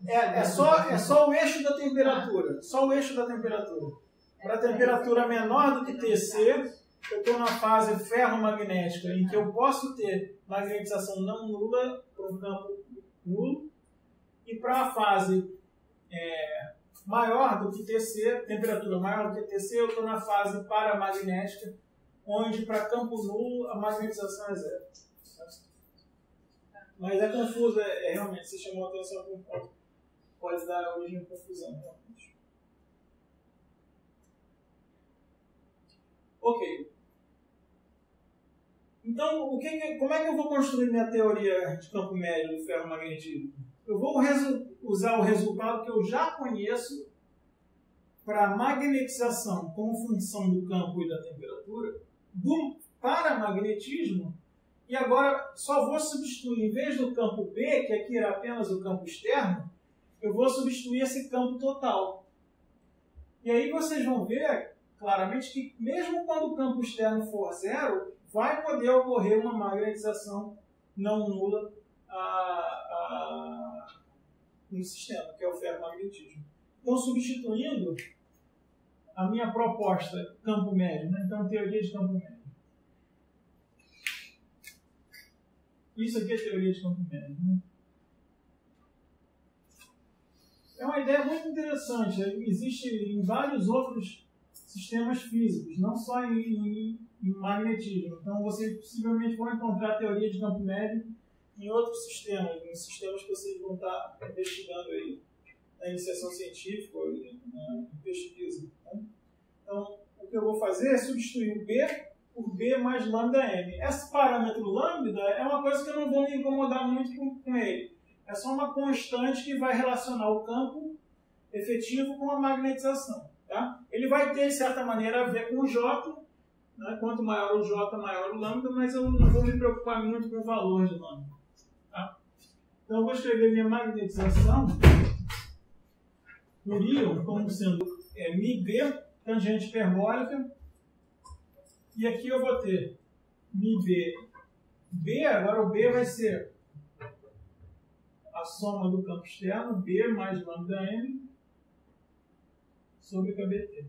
É só o eixo da temperatura. Só o eixo da temperatura. Para a temperatura menor do que TC, eu estou na fase ferromagnética, em que eu posso ter magnetização não nula para um campo nulo, e para a fase maior do que TC, temperatura maior do que TC, eu estou na fase paramagnética, onde para campo nulo a magnetização é zero. Mas é confuso, realmente, você chamou a atenção para um ponto. Pode dar origem a confusão, realmente. Ok. Então, como é que eu vou construir minha teoria de campo médio do ferromagnetismo? Eu vou usar o resultado que eu já conheço para a magnetização como função do campo e da temperatura, do paramagnetismo, e agora só vou substituir, em vez do campo B, que aqui era apenas o campo externo, eu vou substituir esse campo total. E aí vocês vão ver claramente que mesmo quando o campo externo for zero, vai poder ocorrer uma magnetização não nula no sistema, que é o ferromagnetismo. Então, substituindo a minha proposta campo médio, né? Então, teoria de campo médio. Isso aqui é teoria de campo médio. Né? É uma ideia muito interessante. Existe em vários outros sistemas físicos, não só em magnetismo. Então, vocês possivelmente vão encontrar a teoria de campo médio em outros sistemas, em sistemas que vocês vão estar investigando aí na iniciação científica ou na pesquisa. Né? Então, o que eu vou fazer é substituir o B por B mais lambda M. Esse parâmetro lambda é uma coisa que eu não vou me incomodar muito com ele. É só uma constante que vai relacionar o campo efetivo com a magnetização. Tá? Ele vai ter, de certa maneira, a ver com o J. Né? Quanto maior o J, maior o lambda, mas eu não vou me preocupar muito com o valor de lambda. Tá? Então, eu vou escrever minha magnetização por íon como sendo μB, tangente hiperbólica. E aqui eu vou ter μB. B, agora o B vai ser a soma do campo externo, B mais lambda M, sobre KBT.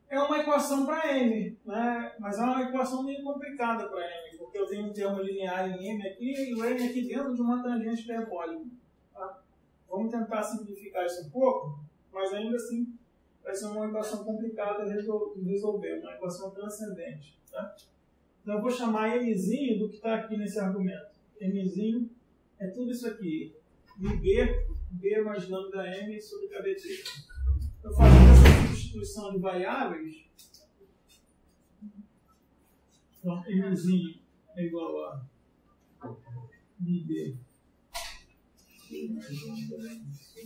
É uma equação para M, né? Mas é uma equação meio complicada para M, porque eu tenho um termo linear em M aqui e o M aqui dentro de uma tangente hiperbólica. Tá? Vamos tentar simplificar isso um pouco, mas ainda assim vai ser uma equação complicada de resolver, uma equação transcendente. Tá? Então eu vou chamar Mzinho do que está aqui nesse argumento. Mzinho é tudo isso aqui. B, B mais lambda M sobre KBT. Eu fazendo essa substituição de variáveis, então Mzinho é igual a BB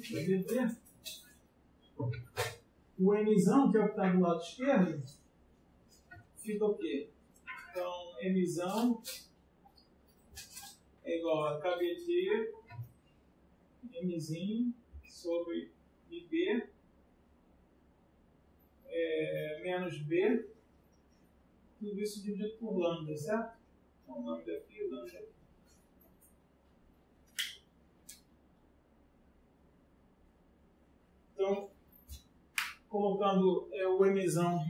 KBT. O Mzão, que é o que está do lado esquerdo, fica o quê? Então, Mzão é igual a KBT, Mzinho sobre BB, menos B, tudo isso dividido por lambda, certo? Então, lambda aqui, lambda aqui. Então, colocando o Mzão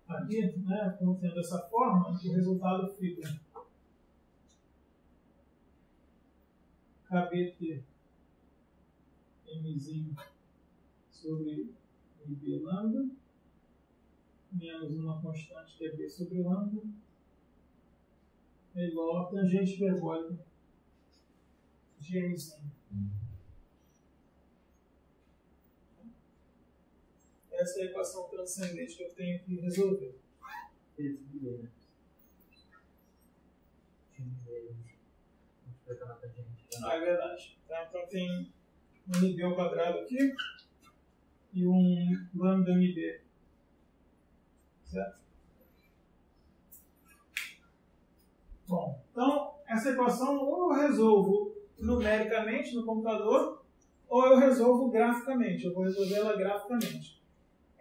aqui, né, tendo dessa forma, o resultado fica KBT Mzinho sobre B lambda menos uma constante que é B sobre lambda é igual a tangente hiperbólica de Mzinho. Essa é a equação transcendente que eu tenho que resolver. É verdade. Então tem um MB ao quadrado aqui e um lambda MB. Certo? Bom, então essa equação ou eu resolvo numericamente no computador ou eu resolvo graficamente. Eu vou resolver ela graficamente.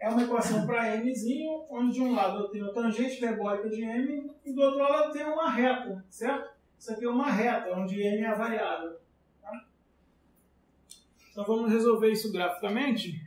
É uma equação para Mzinho, onde de um lado eu tenho a tangente hiperbólica de M e do outro lado eu tenho uma reta, certo? Isso aqui é uma reta, onde M é a variável. Tá? Então vamos resolver isso graficamente.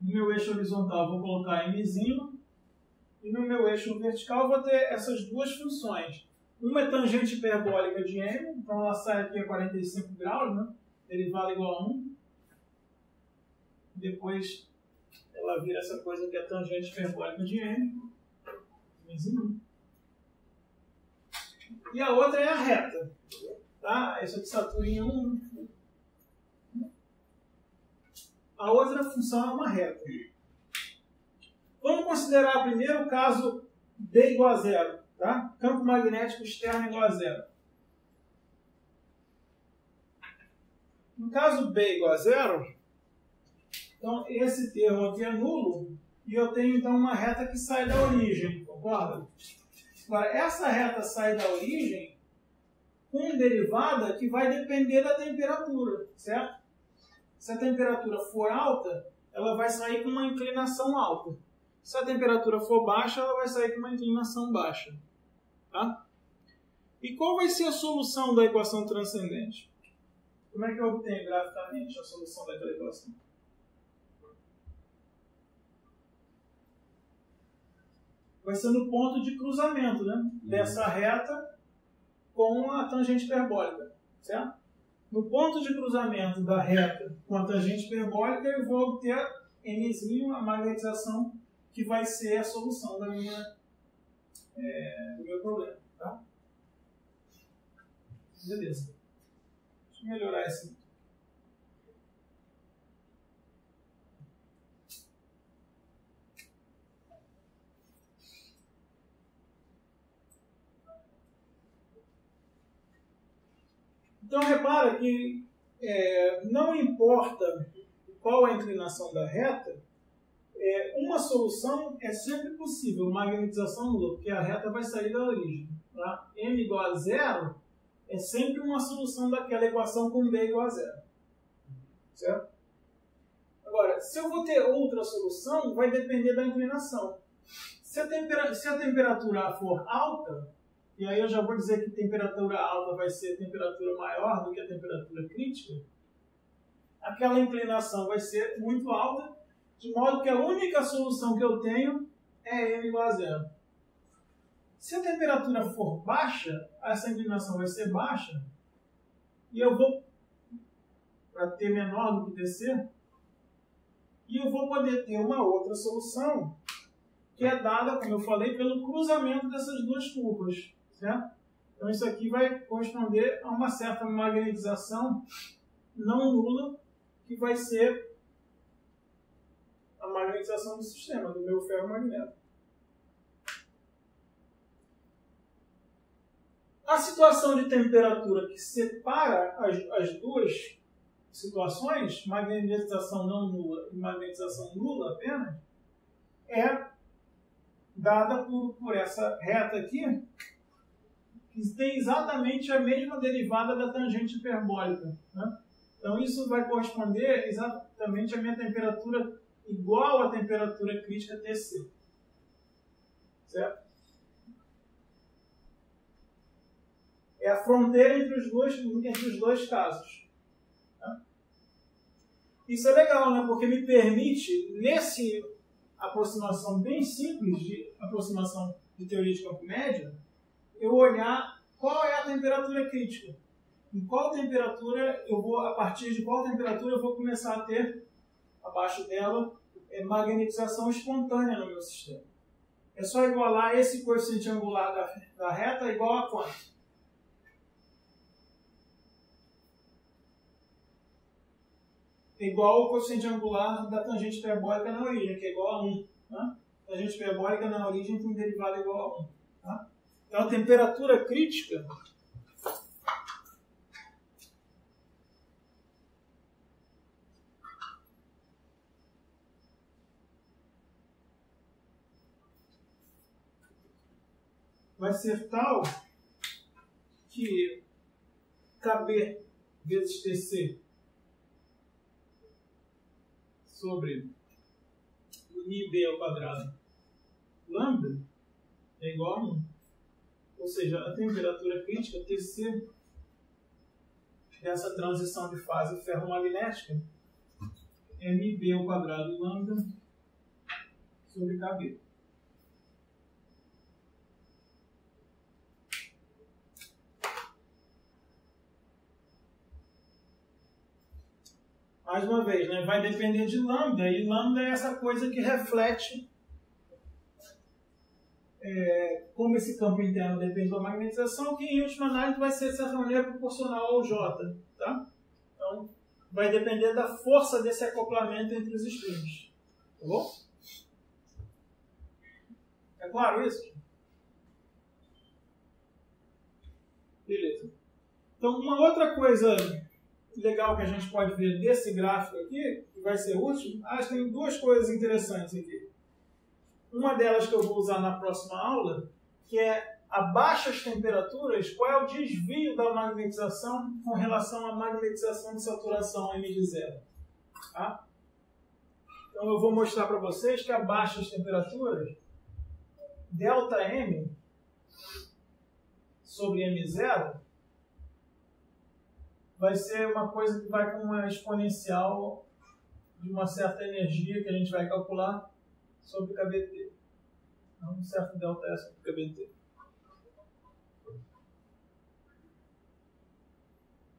No meu eixo horizontal vou colocar Mzinho e no meu eixo vertical vou ter essas duas funções. Uma é tangente hiperbólica de M, então ela sai aqui a 45 graus, né? Derivada igual a 1. Depois ela vira essa coisa que é tangente hiperbólica de M. Mzinho. E a outra é a reta. Tá? Essa aqui Saturno em 1. A outra função é uma reta. Vamos considerar primeiro o caso D igual a zero. Tá? Campo magnético externo igual a zero. No caso B igual a zero, então esse termo aqui é nulo e eu tenho então uma reta que sai da origem, concorda? Agora, essa reta sai da origem com derivada que vai depender da temperatura, certo? Se a temperatura for alta, ela vai sair com uma inclinação alta. Se a temperatura for baixa, ela vai sair com uma inclinação baixa. Tá? E qual vai ser a solução da equação transcendente? Como é que eu obtenho graficamente a solução daquela equação? Vai ser no ponto de cruzamento, né? Dessa reta com a tangente hiperbólica, certo? No ponto de cruzamento da reta com a tangente hiperbólica, eu vou obter Mzinho, a magnetização, que vai ser a solução do meu problema, tá? Beleza. Deixa eu melhorar esse. Então, repara que não importa qual a inclinação da reta, uma solução é sempre possível, magnetização nula, porque a reta vai sair da origem. Tá? M igual a zero é sempre uma solução daquela equação com B igual a zero. Certo? Agora, se eu vou ter outra solução, vai depender da inclinação. Se a temperatura for alta, e aí eu já vou dizer que temperatura alta vai ser temperatura maior do que a temperatura crítica, aquela inclinação vai ser muito alta, de modo que a única solução que eu tenho é M igual a zero. Se a temperatura for baixa, essa inclinação vai ser baixa, e eu vou, para T menor do que TC, e eu vou poder ter uma outra solução, que é dada, como eu falei, pelo cruzamento dessas duas curvas. Certo? Então isso aqui vai corresponder a uma certa magnetização não nula, que vai ser a magnetização do sistema, do meu ferromagneto. A situação de temperatura que separa as duas situações, magnetização não nula e magnetização nula apenas, é dada por essa reta aqui, que tem exatamente a mesma derivada da tangente hiperbólica. Né? Então isso vai corresponder exatamente à minha temperatura igual à temperatura crítica TC. Certo? É a fronteira entre os dois casos. Tá? Isso é legal, né? Porque me permite, nesse aproximação bem simples de aproximação de teoria de campo médio, eu olhar qual é a temperatura crítica. Em qual temperatura a partir de qual temperatura eu vou começar a ter, abaixo dela, magnetização espontânea no meu sistema. É só igualar esse coeficiente angular da reta igual a quanto? É igual ao coeficiente angular da tangente hiperbólica na origem, que é igual a 1. Né? A tangente hiperbólica na origem tem derivada igual a 1. Tá? Então, a temperatura crítica vai ser tal que KB vezes TC sobre o NIB ao quadrado lambda é igual a 1. Ou seja, a temperatura crítica TC dessa transição de fase ferromagnética é MB ao quadrado lambda sobre KB. Mais uma vez, né, vai depender de lambda, e lambda é essa coisa que reflete como esse campo interno depende da magnetização, que em última análise vai ser de certa maneira proporcional ao J. Tá? Então, vai depender da força desse acoplamento entre os strings. Tá bom? É claro isso? Beleza. Então, uma outra coisa legal que a gente pode ver desse gráfico aqui, que vai ser útil, tem duas coisas interessantes aqui. Uma delas que eu vou usar na próxima aula, que é a baixas temperaturas, qual é o desvio da magnetização com relação à magnetização de saturação M de zero. Tá? Então eu vou mostrar para vocês que a baixas temperaturas, ΔM sobre M0, vai ser uma coisa que vai com uma exponencial de uma certa energia que a gente vai calcular sobre KBT. Então, um certo ΔS sobre KBT.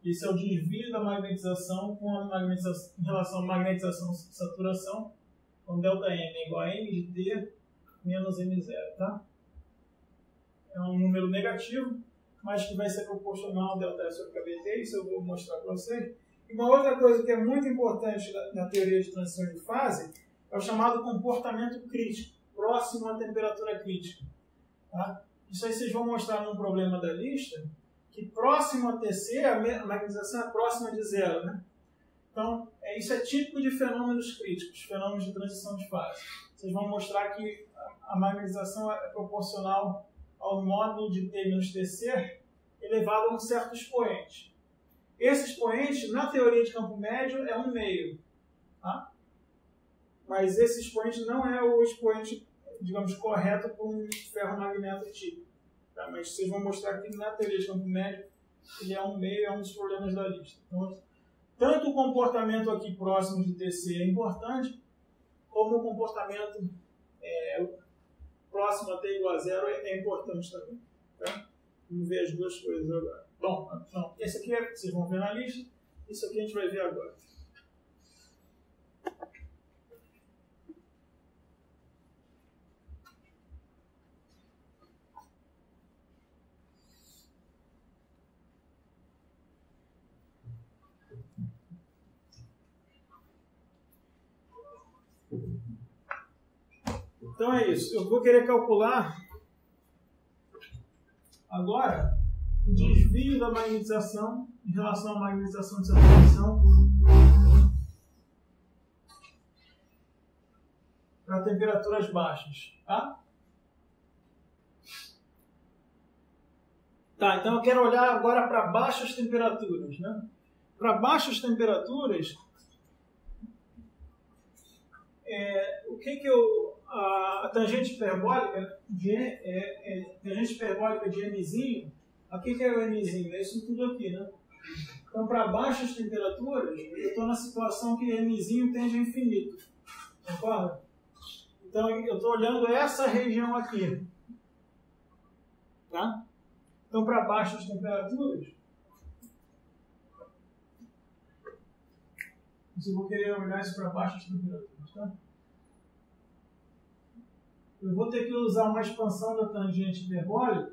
Esse é o desvio da magnetização com a magnetização, em relação à magnetização de saturação. Então, ΔM é igual a M de T menos M0. Tá? É um número negativo, mas que vai ser proporcional ao ΔS sobre KBT. Isso eu vou mostrar para vocês. E uma outra coisa que é muito importante na teoria de transição de fase é o chamado comportamento crítico, próximo à temperatura crítica. Tá? Isso aí vocês vão mostrar num problema da lista, que próximo a TC, a magnetização é próxima de zero. Né? Então, isso é típico de fenômenos críticos, fenômenos de transição de fase. Vocês vão mostrar que a magnetização é proporcional ao módulo de T menos TC elevado a um certo expoente. Esse expoente, na teoria de campo médio, é 1,5. Tá? Mas esse expoente não é o expoente, digamos, correto para um ferromagneto típico. Tá? Mas vocês vão mostrar que na teoria de campo médio ele é 1,5, é um dos problemas da lista. Então, tanto o comportamento aqui próximo de TC é importante, como o comportamento próximo a T igual a zero é importante também. Tá? Vamos ver as duas coisas agora. Bom, não, esse aqui vocês vão ver na lista, isso aqui a gente vai ver agora. Então é isso. Eu vou querer calcular agora o desvio da magnetização em relação à magnetização de saturação para temperaturas baixas. Tá? Tá, então eu quero olhar agora para baixas temperaturas. Né? Para baixas temperaturas, o que a tangente hiperbólica de Mzinho, aqui que é o Mzinho? É isso tudo aqui, né? Então, para baixas temperaturas, eu estou na situação que Mzinho tende a infinito. Concorda? Então, eu estou olhando essa região aqui. Tá? Então, para baixas temperaturas, eu vou querer olhar isso para baixas temperaturas. Tá? Eu vou ter que usar uma expansão da tangente hiperbólica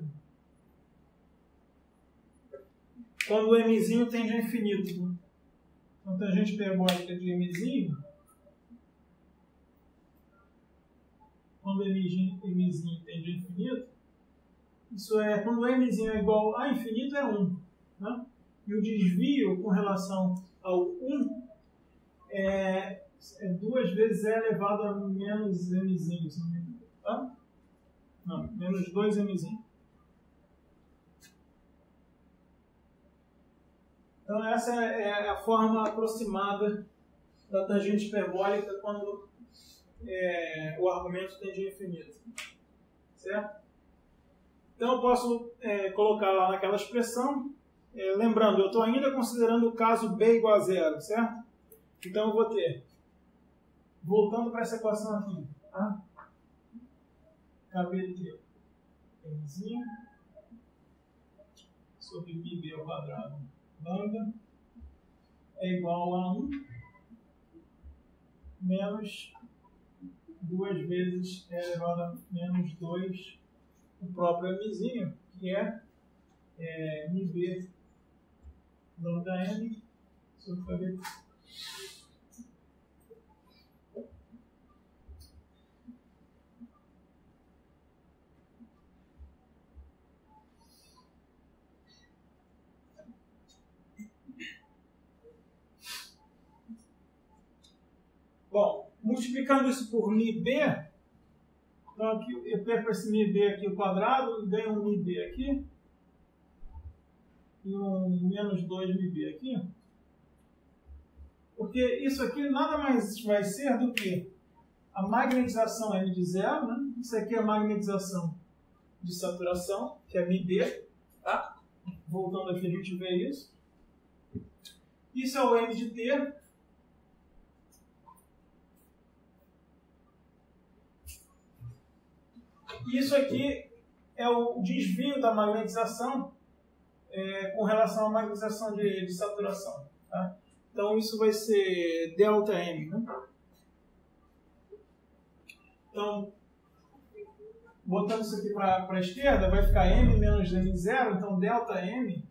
quando o Mzinho tende a infinito. Né? Então, a tangente hiperbólica de Mzinho, quando o Mzinho tende a infinito, isso é, quando o Mzinho é igual a infinito é 1. Né? E o desvio com relação ao 1 é 2 vezes E elevado a menos Mzinho. Tá? Não, menos 2Mzinho. Então essa é a forma aproximada da tangente hiperbólica quando o argumento tende a infinito. Certo? Então eu posso colocar lá naquela expressão, lembrando, eu estou ainda considerando o caso B igual a zero, certo? Então eu vou ter, voltando para essa equação aqui, tá? KBT Mzinho sobre πB ao quadrado lambda é igual a 1 menos 2 vezes E elevado a menos 2 o próprio Mzinho, que é MB lambda M sobre KBT. multiplicando isso por μB, então aqui eu perco esse μB aqui ao quadrado, ganho um μB aqui, e um menos 2 μB aqui. Porque isso aqui nada mais vai ser do que a magnetização M de zero, né? Isso aqui é a magnetização de saturação, que é μB, tá? Voltando aqui a gente vê isso. Isso é o M de T. Isso aqui é o desvio da magnetização com relação à magnetização de saturação, tá? Então isso vai ser ΔM, né? Então, botando isso aqui para a esquerda, vai ficar M menos M0, então ΔM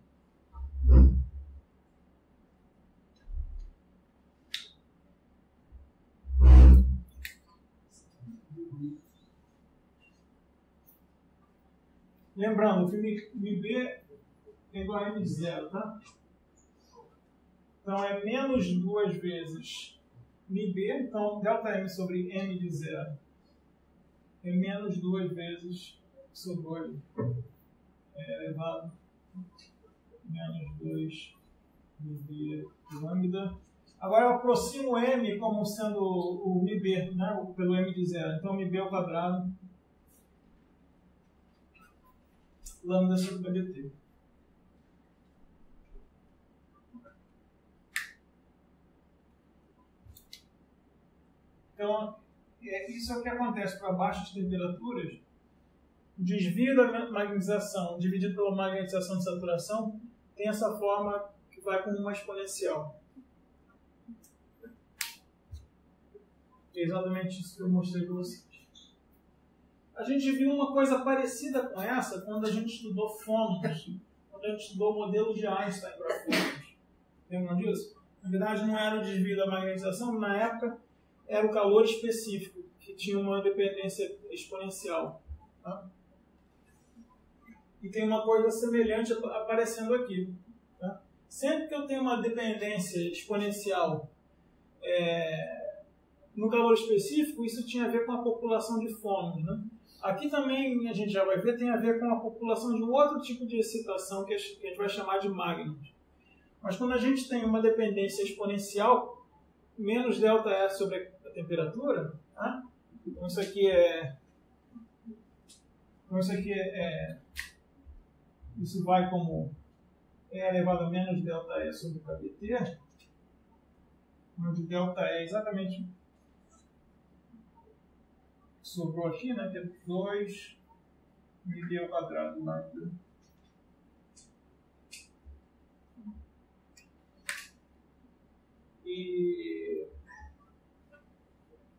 lembrando que μB é igual a M0, tá? Então é menos 2 vezes μB, então ΔM sobre M de zero é menos 2 vezes sobre elevado menos 2 μB lambda. Agora eu aproximo M como sendo o μB, né? Pelo M de zero. Então μB ao quadrado lambda sobre kBt. Então, isso é o que acontece para baixas temperaturas. O desvio da magnetização dividido pela magnetização de saturação tem essa forma que vai como uma exponencial. É exatamente isso que eu mostrei para vocês. A gente viu uma coisa parecida com essa quando a gente estudou fônons, quando a gente estudou o modelo de Einstein para fônons. Lembram disso? Na verdade, não era o desvio da magnetização, na época era o calor específico, que tinha uma dependência exponencial. Tá? E tem uma coisa semelhante aparecendo aqui. Tá? Sempre que eu tenho uma dependência exponencial no calor específico, isso tinha a ver com a população de fônons, né? Aqui também, a gente já vai ver, tem a ver com a população de um outro tipo de excitação que a gente vai chamar de magnos. Mas quando a gente tem uma dependência exponencial, menos ΔE sobre a temperatura, tá? Então isso aqui isso vai como E elevado a menos ΔE sobre kBt, onde ΔE é exatamente sobrou aqui, né, que é 2 μB ao quadrado lambda. E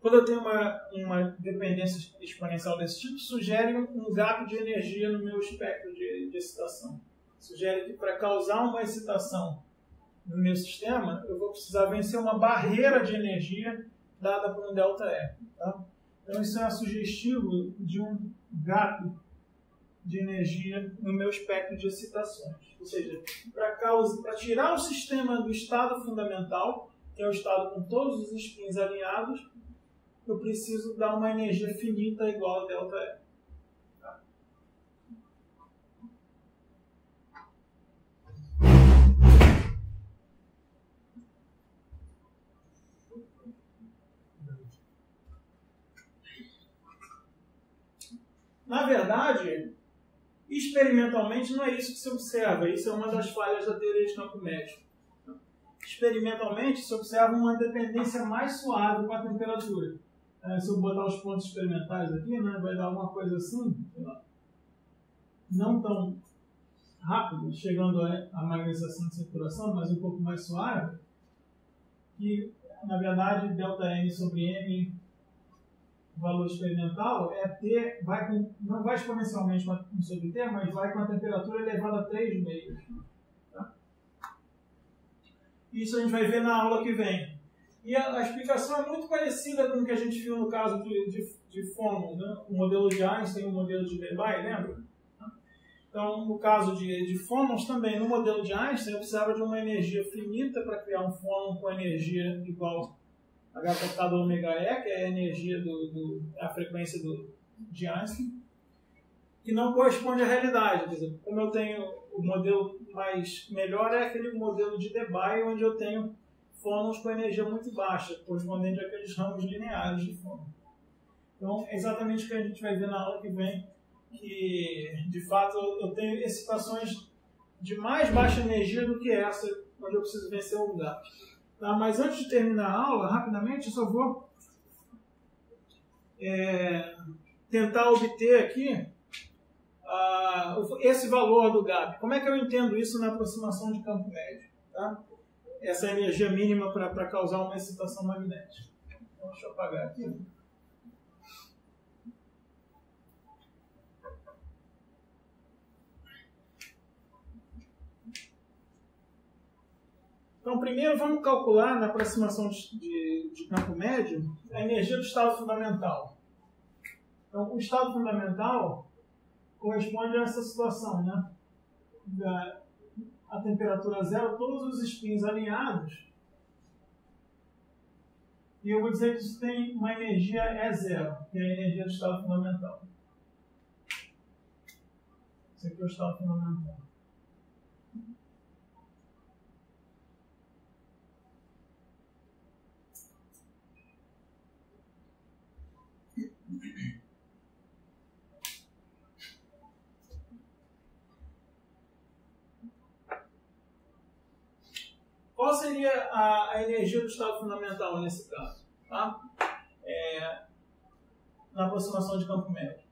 quando eu tenho uma dependência exponencial desse tipo, sugere um gato de energia no meu espectro de excitação. Sugere que para causar uma excitação no meu sistema, eu vou precisar vencer uma barreira de energia dada por um ΔE. Tá? Então isso é sugestivo de um gato de energia no meu espectro de excitações. Ou seja, para tirar o sistema do estado fundamental, que é o estado com todos os spins alinhados, eu preciso dar uma energia finita igual a ΔE. Tá? Na verdade, experimentalmente não é isso que se observa. Isso é uma das falhas da teoria de campo médio. Experimentalmente se observa uma dependência mais suave com a temperatura. Se eu botar os pontos experimentais aqui, né, vai dar uma coisa assim, não tão rápido, chegando à magnetização de saturação, mas um pouco mais suave, que na verdade ΔM sobre M, o valor experimental, é T, não vai exponencialmente sobre T, mas vai com a temperatura elevada a 3 meios. Tá? Isso a gente vai ver na aula que vem. E a explicação é muito parecida com o que a gente viu no caso de fônons, né? O modelo de Einstein e o modelo de Debye, lembra? Então, no caso de fônons também, no modelo de Einstein, eu precisava de uma energia finita para criar um fônon com energia igual H cotado ômega E, que é a energia, a frequência de Einstein, que não corresponde à realidade. Quer dizer, como eu tenho o modelo melhor é aquele modelo de Debye, onde eu tenho fônons com energia muito baixa, correspondente àqueles ramos lineares de fônon. Então, é exatamente o que a gente vai ver na aula que vem, que, de fato, eu tenho excitações de mais baixa energia do que essa, onde eu preciso vencer o gap. Tá? Mas antes de terminar a aula, rapidamente, eu só vou tentar obter aqui esse valor do gap. Como é que eu entendo isso na aproximação de campo médio? Tá? Essa energia mínima para causar uma excitação magnética. Então, deixa eu apagar aqui. Então, primeiro vamos calcular na aproximação de campo médio a energia do estado fundamental. Então, o estado fundamental corresponde a essa situação, né? A temperatura zero, todos os spins alinhados. E eu vou dizer que isso tem uma energia E0, que é a energia do estado fundamental. Esse aqui é o estado fundamental. Qual seria a energia do estado fundamental nesse caso? Tá? Na aproximação de campo médio.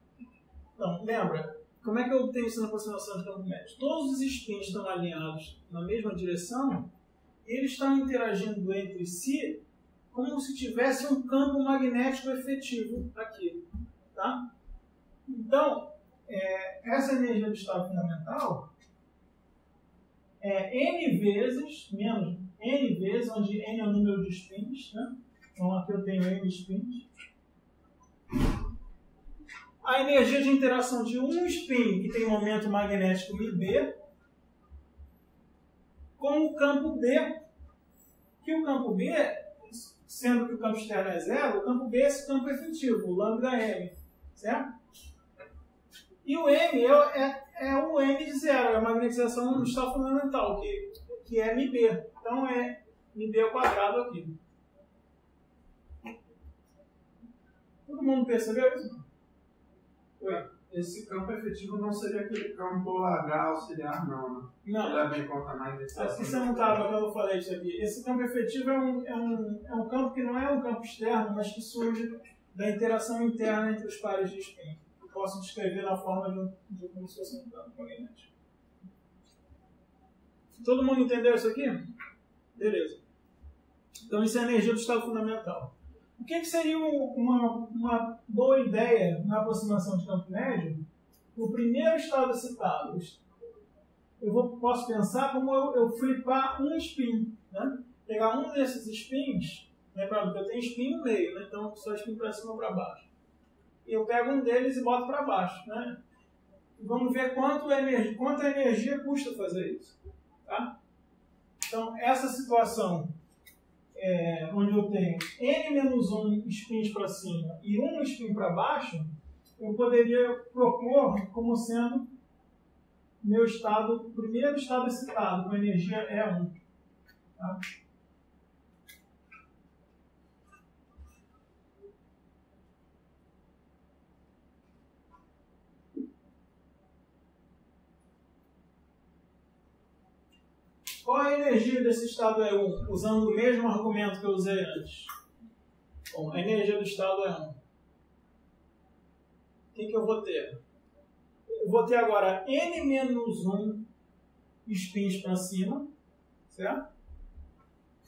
Então, lembra, como é que eu obtenho isso na aproximação de campo médio? Todos os spins estão alinhados na mesma direção e eles estão interagindo entre si como se tivesse um campo magnético efetivo aqui. Tá? Então, essa energia do estado fundamental é N vezes, menos N vezes, onde N é o número de spins, né? Então aqui eu tenho N spins. A energia de interação de um spin que tem momento magnético B com o campo B, que o campo B, sendo que o campo externo é zero, o campo B é esse campo efetivo, o lambda M, certo? E o M é o M de zero, é a magnetização do estado fundamental, que é MB. Então é MB ao quadrado aqui. Todo mundo percebeu isso? Oi. Esse campo efetivo não seria aquele campo H auxiliar, não, né? Não. Ele é bem contra a magnetização. Aqui você não estava quando eu falei isso aqui. Esse campo efetivo é um campo que não é um campo externo, mas que surge da interação interna entre os pares de spin. Eu posso descrever na forma de como se fosse um campo magnético. Todo mundo entendeu isso aqui? Beleza. Então isso é a energia do estado fundamental. O que seria uma boa ideia na aproximação de campo médio? O primeiro estado excitado. Posso pensar como eu flipar um spin. Né? Pegar um desses spins, lembrando que eu tenho spin no meio, né? Então só spin para cima ou para baixo. E eu pego um deles e boto para baixo. Né? E vamos ver quanta energia custa fazer isso. Tá? Então, essa situação onde eu tenho N-1 spins para cima e 1 spin para baixo, eu poderia propor como sendo meu primeiro estado excitado, com energia E1. Tá? Qual é a energia desse estado E1, usando o mesmo argumento que eu usei antes? Bom, a energia do estado E1. O que eu vou ter? Eu vou ter agora N-1 spins para cima, certo?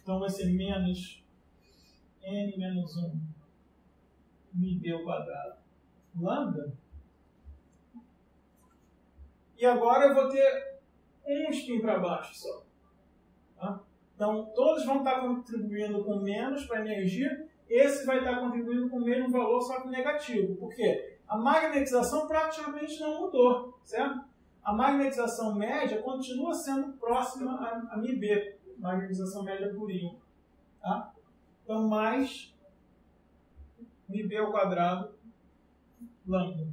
Então vai ser menos N-1 MB ao quadrado lambda. E agora eu vou ter um spin para baixo só. Tá? Então, todos vão estar contribuindo com menos para a energia, esse vai estar contribuindo com o mesmo valor, só que negativo. Por quê? A magnetização praticamente não mudou, certo? A magnetização média continua sendo próxima a MB, magnetização média por íon. Tá? Então, mais μB ao quadrado lambda.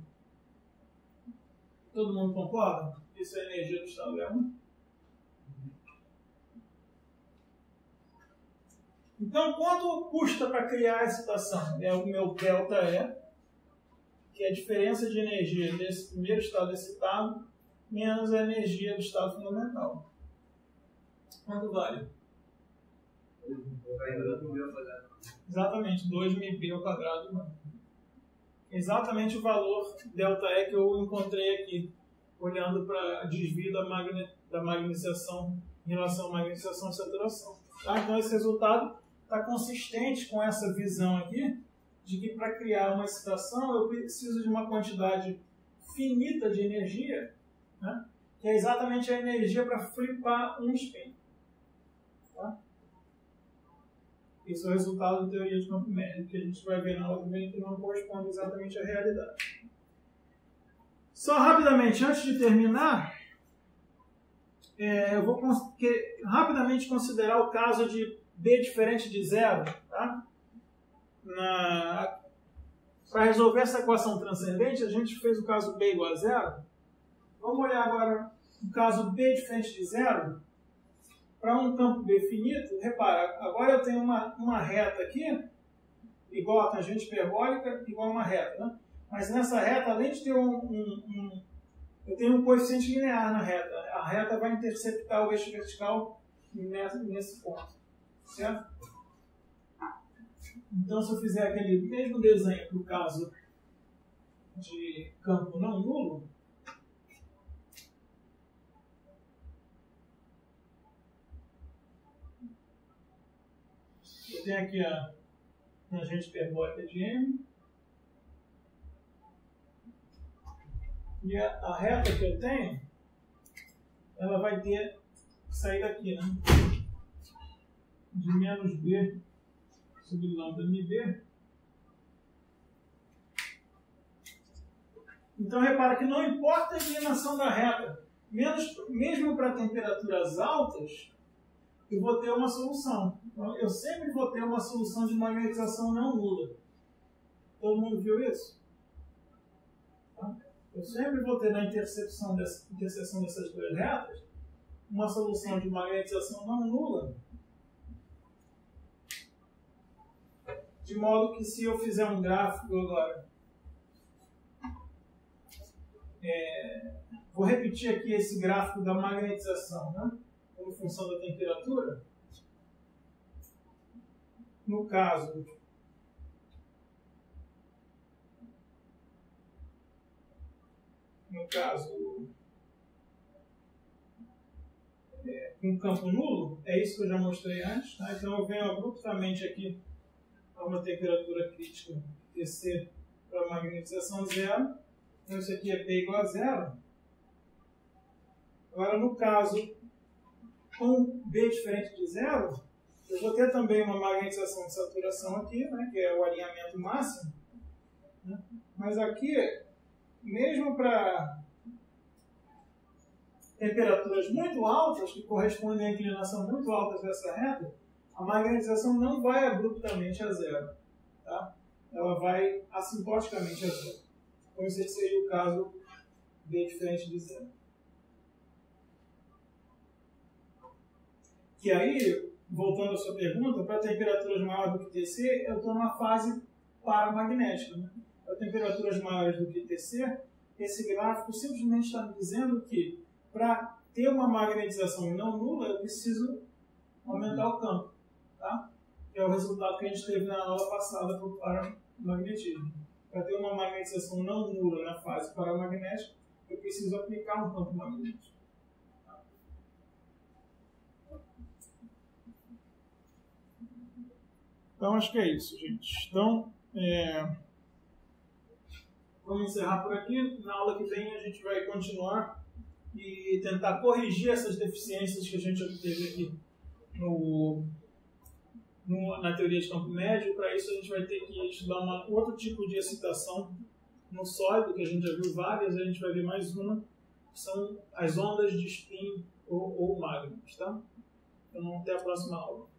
Todo mundo concorda? Isso é a energia do estado E1. Então, quanto custa para criar a excitação? É o meu ΔE, que é a diferença de energia desse primeiro estado excitado, menos a energia do estado fundamental. Quanto vale? Exatamente, 2 μB ao quadrado. Exatamente o valor ΔE que eu encontrei aqui, olhando para desvio da magnetização em relação à magnetização e saturação. Tá? Então, esse resultado está consistente com essa visão aqui, de que para criar uma excitação eu preciso de uma quantidade finita de energia, né? Que é exatamente a energia para flipar um spin. Tá? Esse é o resultado da teoria de campo médio, que a gente vai ver na aula que vem, que não corresponde exatamente à realidade. Só rapidamente, antes de terminar, eu vou rapidamente considerar o caso de B diferente de zero. Tá? Para resolver essa equação transcendente, a gente fez o caso B igual a zero. Vamos olhar agora o caso B diferente de zero para um campo B finito. Repara, agora eu tenho uma reta aqui, igual a tangente hiperbólica, igual a uma reta. Né? Mas nessa reta, além de ter eu tenho um coeficiente linear na reta. A reta vai interceptar o eixo vertical nesse ponto. Certo? Então, se eu fizer aquele mesmo desenho para o caso de campo não nulo, eu tenho aqui a tangente hiperbólica de M, e a reta que eu tenho, ela vai ter que sair daqui, né? De menos B sobre lambda μB. Então, repara que não importa a inclinação da reta, mesmo para temperaturas altas, eu vou ter uma solução. Então, eu sempre vou ter uma solução de magnetização não nula. Todo mundo viu isso? Tá? Eu sempre vou ter na interseção dessas duas retas uma solução de magnetização não nula. De modo que, se eu fizer um gráfico agora, vou repetir aqui esse gráfico da magnetização, né? Como função da temperatura. No caso, com campo nulo, é isso que eu já mostrei antes. Tá? Então, eu venho abruptamente aqui a uma temperatura crítica TC para magnetização zero. Então, isso aqui é P igual a zero. Agora, no caso com B diferente de zero, eu vou ter também uma magnetização de saturação aqui, né, que é o alinhamento máximo. Né? Mas aqui, mesmo para temperaturas muito altas, que correspondem à inclinação muito alta dessa reta, a magnetização não vai abruptamente a zero. Tá? Ela vai assintoticamente a zero. Então, esse seria o caso B diferente de zero. Que aí, voltando à sua pergunta, para temperaturas maiores do que TC, eu estou numa fase paramagnética. Né? Para temperaturas maiores do que TC, esse gráfico simplesmente está me dizendo que, para ter uma magnetização não nula, eu preciso aumentar o campo. Tá? Que é o resultado que a gente teve na aula passada para o paramagnetismo. Para ter uma magnetização não nula na fase paramagnética, eu preciso aplicar um campo magnético. Tá? Então, acho que é isso, gente. Então, vamos encerrar por aqui. Na aula que vem, a gente vai continuar e tentar corrigir essas deficiências que a gente obteve aqui na teoria de campo médio. Para isso, a gente vai ter que estudar outro tipo de excitação no sólido, que a gente já viu várias, a gente vai ver mais uma, que são as ondas de spin ou magmas. Tá? Então, até a próxima aula.